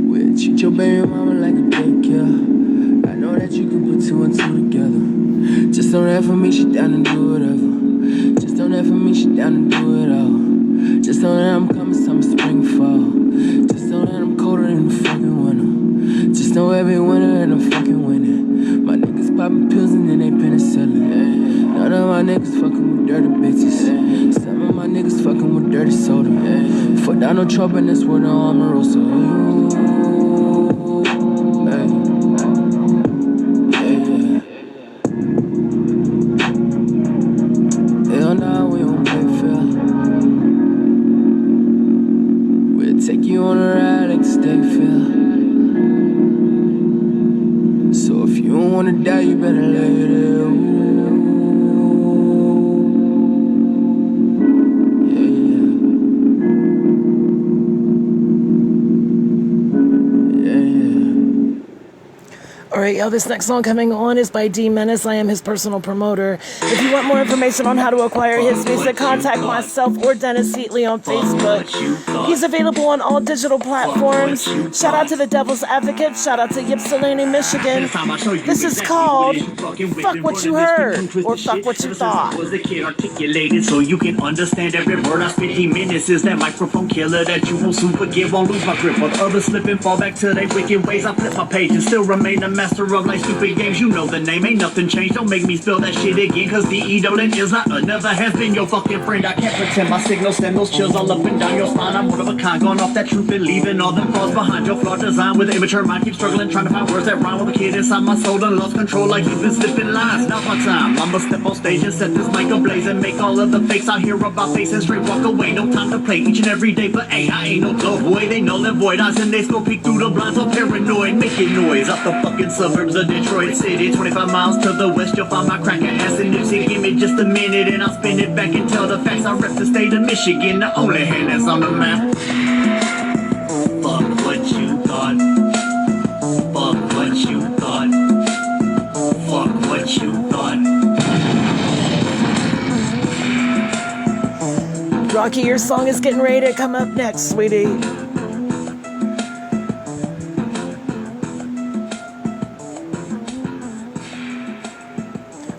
S13: We'll treat your baby mama like a daycare. I know that you can put two and two together. Just don't have for me, she down to do whatever. Just don't have for me, she down to do it all. Just don't let I'm coming, summer, spring, fall. Just don't let I'm colder than the fucking winter. Just know every winter and I'm fucking winning. My niggas popping pills and then they penicillin. None of my niggas fucking with dirty bitches. Some of my niggas fucking with dirty soda. Fuck down no trouble in this world, no Omarosa. Hell nah, we don't play fair. We'll take you on a ride like stay fair. So if you don't wanna die, you better let it.
S1: All right, y'all, this next song coming on is by D Menace. I am his personal promoter. If you want more information on how to acquire his music, contact myself or Dennis Heatlie on Facebook. He's available on all digital platforms. Shout out to the Devil's Advocate. Shout out to Ypsilanti, Michigan. This is called Fuck What You Heard or Fuck What You Thought.
S14: Was a kid articulated so you can understand every word I spit. D-Menace is that microphone killer that you won't soon forgive. Won't lose my grip. While others slip and fall back to their wicked ways, I flip my page and still remain a master of like stupid games. You know the name, ain't nothing changed. Don't make me spill that shit again, cause D.E. Dolan is not or never has been your fucking friend. I can't pretend my signals send those chills all up and down your spine. I'm one of a kind, going off that truth and leaving all them flaws behind. Your flawed design with immature mind, keep struggling trying to find words that rhyme. While the kid inside my soul done lost control like he's been slipping lines. Now's my time, I'ma step on stage and set this mic ablaze and make all of the fakes I hear about face and straight walk away. No time to play each and every day, but hey, I ain't no tough boy. They null and void eyes and they still peek through the blinds, all paranoid, making noise out the fucking suburbs of Detroit City. 25 miles to the west, you'll find my cracker ass in Nipsey. Give me just a minute and I'll spin it back and tell the facts. I rep the state of Michigan, the only hand that's on the map. Fuck what you thought. Fuck what you thought. Fuck what you thought.
S1: Rocky, your song is getting ready to come up next, sweetie.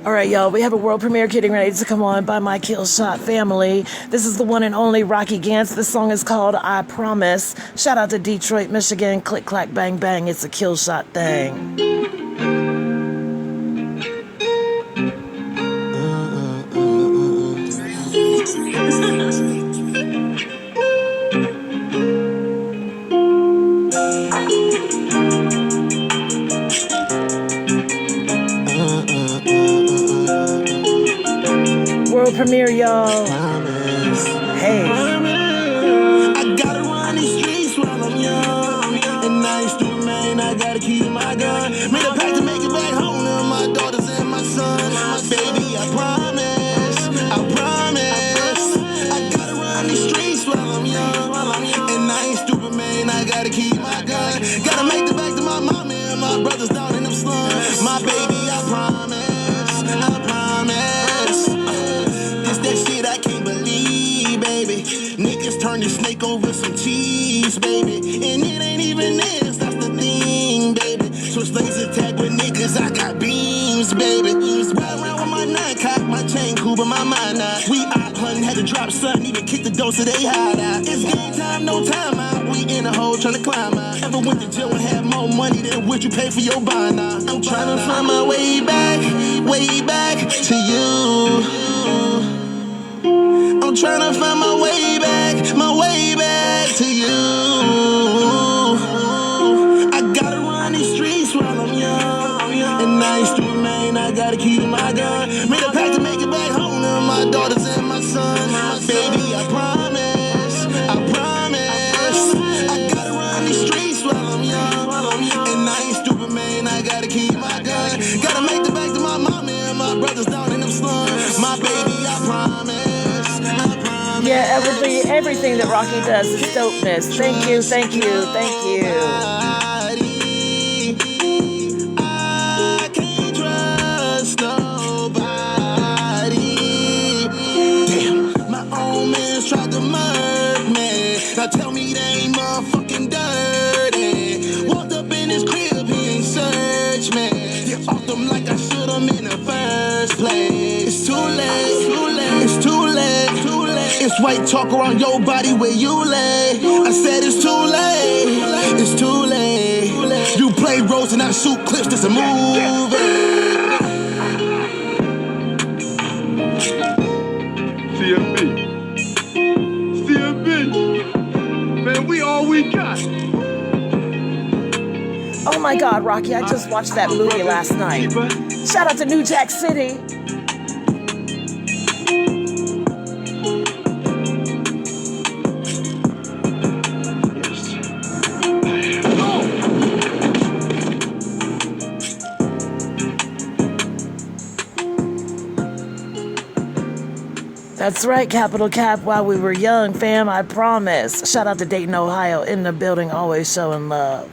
S1: All right, y'all, we have a world premiere getting ready to come on by my Kill Shot family. This is the one and only Rocky Gantz. This song is called I Promise. Shout out to Detroit, Michigan. Click, clack, bang, bang. It's a Kill Shot thing. World premiere, y'all. Hey.
S8: I gotta run these streets while I'm young. And I ain't stupid, man. I gotta keep my gun.
S11: Niggas turn the snake over some cheese, baby. And it ain't even this, that's the thing, baby. Switch laser tag with niggas, I got beams, baby. Ride around with my nine cock, my chain cool, but my mind not. We out hunting, had to drop something, even kick the door so they hide out. It's game time, no time out. We in a hole trying to climb out. Ever went to jail and had more money than what you pay for your bond now? I'm trying to find my way back to you. I'm trying to find my way back to you. I gotta run these streets while I'm young, and I ain't stupid, man. I gotta keep my gun. Made a pact to make it back home to my daughters and my son. Baby, I promise. I gotta run these streets while I'm young, and I ain't stupid, man. I gotta keep my gun. Gotta make it back to my mama and my brothers down in them slums. My baby, I promise.
S1: Yeah, everything that Rocky does is dopeness. Thank you.
S11: I can't trust nobody. Damn, my own man's tried to murder me. Now tell me they ain't motherfucking dirty. Walked up in his crib, he ain't search me. You off them like I should him in the first place. It's too late. It's white talk around your body where you lay. I said it's too late. You play roles and I shoot clips, that's a movie. CMB, man, we all we got.
S1: Oh my God, Rocky, I just watched that movie last night. Shout out to New Jack City. That's right, Capital Cap, while we were young, fam, I promise. Shout out to Dayton, Ohio, in the building, always showing love.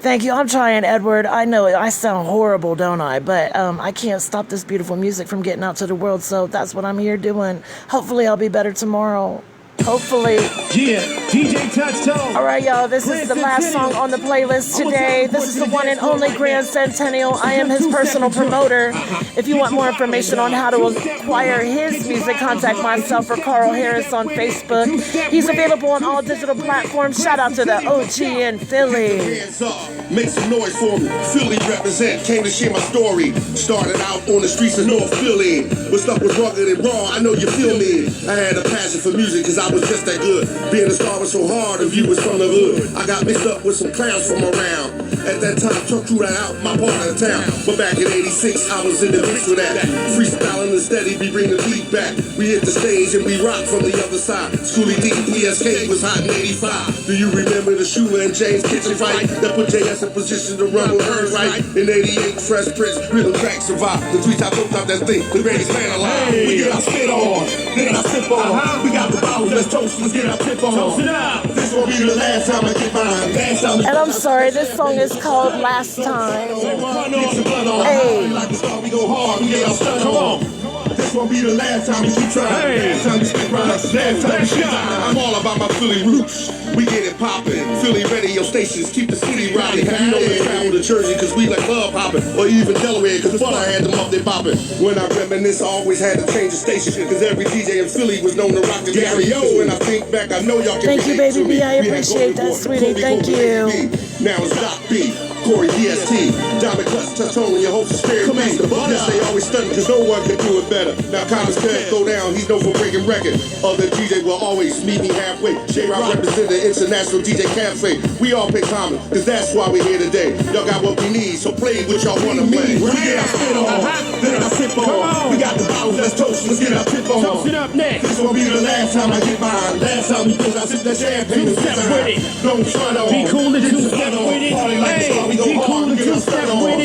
S1: Thank you, I'm trying, Edward. I know I sound horrible, don't I? But I can't stop this beautiful music from getting out to the world, so that's what I'm here doing. Hopefully I'll be better tomorrow. Hopefully.
S10: Yeah, DJ Touchstone.
S1: All right, y'all, this is the last song on the playlist today. This is the one and only Grand Centennial. I am his personal promoter. If you want more information on how to acquire his music, contact myself or Carl Harris on Facebook. He's available on all digital platforms. Shout out to the OG in Philly.
S11: Hands up, make some noise for me. Philly represent, came to share my story. Started out on the streets of North Philly. But stuff was rugged and raw, I know you feel me. I had a passion for music cause I was just that good. Being a star was so hard if you was from the hood. I got mixed up with some clowns from around. At that time, Chuck threw that out my part of the town. But back in 86, I was in the mix with that. Freestyling and steady, we bring the beat back. We hit the stage and we rock from the other side. Schoolie D, PSK was hot in 85. Do you remember the Shula and James kitchen fight? That put JS in position to run with hers right? In 88, Fresh Prince, rhythm track survived. The tweets I hooked up that thing, the greatest man alive. We get our spit on, then our sip on. We got the bottles, let's toast, let's get our tip on. This won't be the last time I get mine.
S1: And I'm sorry, this song is called Last Time. Hey.
S11: We go hard, we get our stunt on. This won't be the last time we keep trying. Last time we spit rhymes, last time we shine. I'm all about my Philly roots. We get it poppin'. Philly radio stations keep the city rockin'. Have you know we travel to Jersey cause we like club hoppin'? Or even Delaware cause the fun I had them up there poppin'. When I reminisce, I always had to change the station cause every DJ in Philly was known to rock the karaoke. When I think back, I know y'all can.
S1: Thank you, baby B. I appreciate that, sweetie. Thank you.
S11: Now it's Doc B, Corey DST, Diamond Clutch, touch on when your hopes are scared. Yes, they always stuntin' cause no one can do it better. Now Carmen's can't go down, he's known for breaking record. Other DJ will always meet me halfway. J-Rock represent the International DJ Cafe. We all pick Carmen, cause that's why we're here today. Y'all got what we need, so play what y'all wanna play. We get our spit on, then our sip on. We got the bottles, let's toast, let's get our tip on. Toast it up next. This won't be the last time I get mine. Last time we I sip that champagne. Two-step with it. Don't front on.
S10: Be cool and two-step with it.
S11: Party like the star, we go hard, we get our stunt on.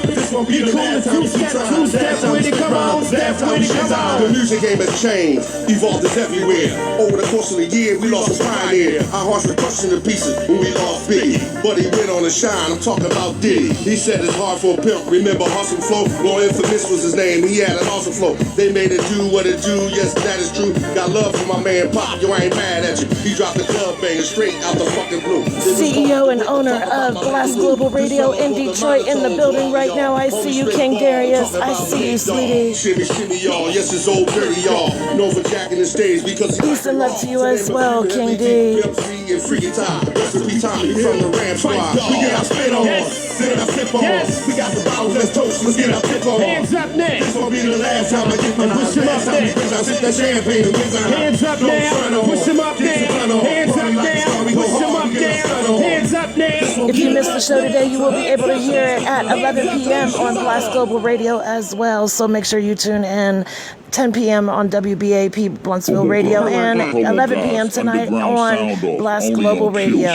S10: This
S11: This gon' be the last time you try. Step with it, come on, step with it, come on. The music game has changed, evolved is everywhere. Over the course of the year, we lost a pioneer. Our hearts were crushed into pieces when we lost Biggie. But he went on to shine, I'm talking about Diddy. He said it's hard for a pimp, remember Hustle Flow? Well, Infamous was his name, he had an awesome flow. They made it do what it do, yes, that is true. Got love for my man Pop, yo, I ain't mad at you. He dropped the club banger straight out the fucking blue.
S1: CEO and owner of Blast Global Radio in Detroit in the building right now. I see you, King Darius. I see you, sweetie.
S11: Shimmy, shimmy, y'all. Yes, it's old dirty, y'all. Known for jacking the stage because
S1: peace and love to you as well, King D.
S11: And freaky time. Recipe Tommy from the Ram Squad. We get our spit on. Get our flip on. We got the bottles, let's toast. Let's get our tip on.
S8: Hands up now.
S11: This gon' be the last time I get my
S8: push him up there.
S11: I sip that champagne and whiz out.
S8: Hands up now. Push him up there. Hands up now. Push him up there. Hands up now.
S1: If you missed the show today, you will be able to hear it at 11 p.m. on Blast Global Radio as well. So make sure you tune in 10 p.m. on WBAP Bluntzville Radio and 11 p.m. tonight on Blast Global Radio.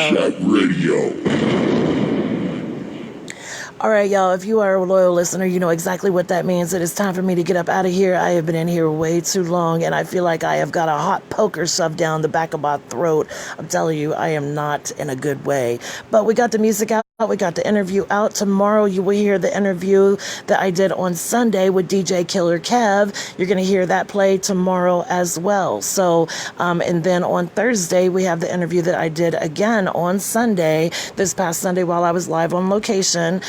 S1: All right, y'all, if you are a loyal listener, you know exactly what that means. It is time for me to get up out of here. I have been in here way too long, and I feel like I have got a hot poker shoved down the back of my throat. I'm telling you, I am not in a good way. But we got the music out. We got the interview out. Tomorrow you will hear the interview that I did on Sunday with DJ Killer Kev. You're going to hear that play tomorrow as well. So, and then on Thursday, we have the interview that I did again on Sunday, this past Sunday while I was live on location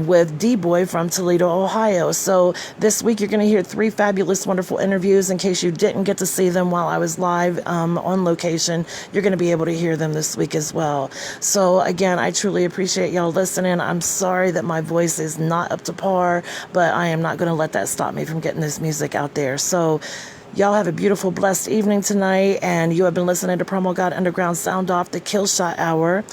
S1: with D-Boy from Toledo, Ohio. So this week you're going to hear 3 fabulous, wonderful interviews. In case you didn't get to see them while I was live on location, you're going to be able to hear them this week as well. So again, I truly appreciate y'all listening. I'm sorry that my voice is not up to par, but I am not going to let that stop me from getting this music out there. So y'all have a beautiful, blessed evening tonight, and you have been listening to Promo God Underground Sound Off, the Kill Shot Hour,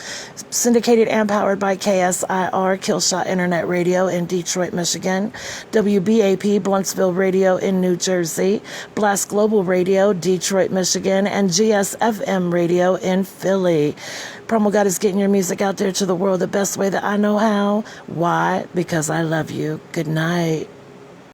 S1: syndicated and powered by KSIR Kill Shot Internet Radio in Detroit, Michigan, WBAP Bluntzville Radio in New Jersey, Blast Global Radio, Detroit, Michigan, and GSFM Radio in Philly. Promo God is getting your music out there to the world the best way that I know how. Why? Because I love you. Good night.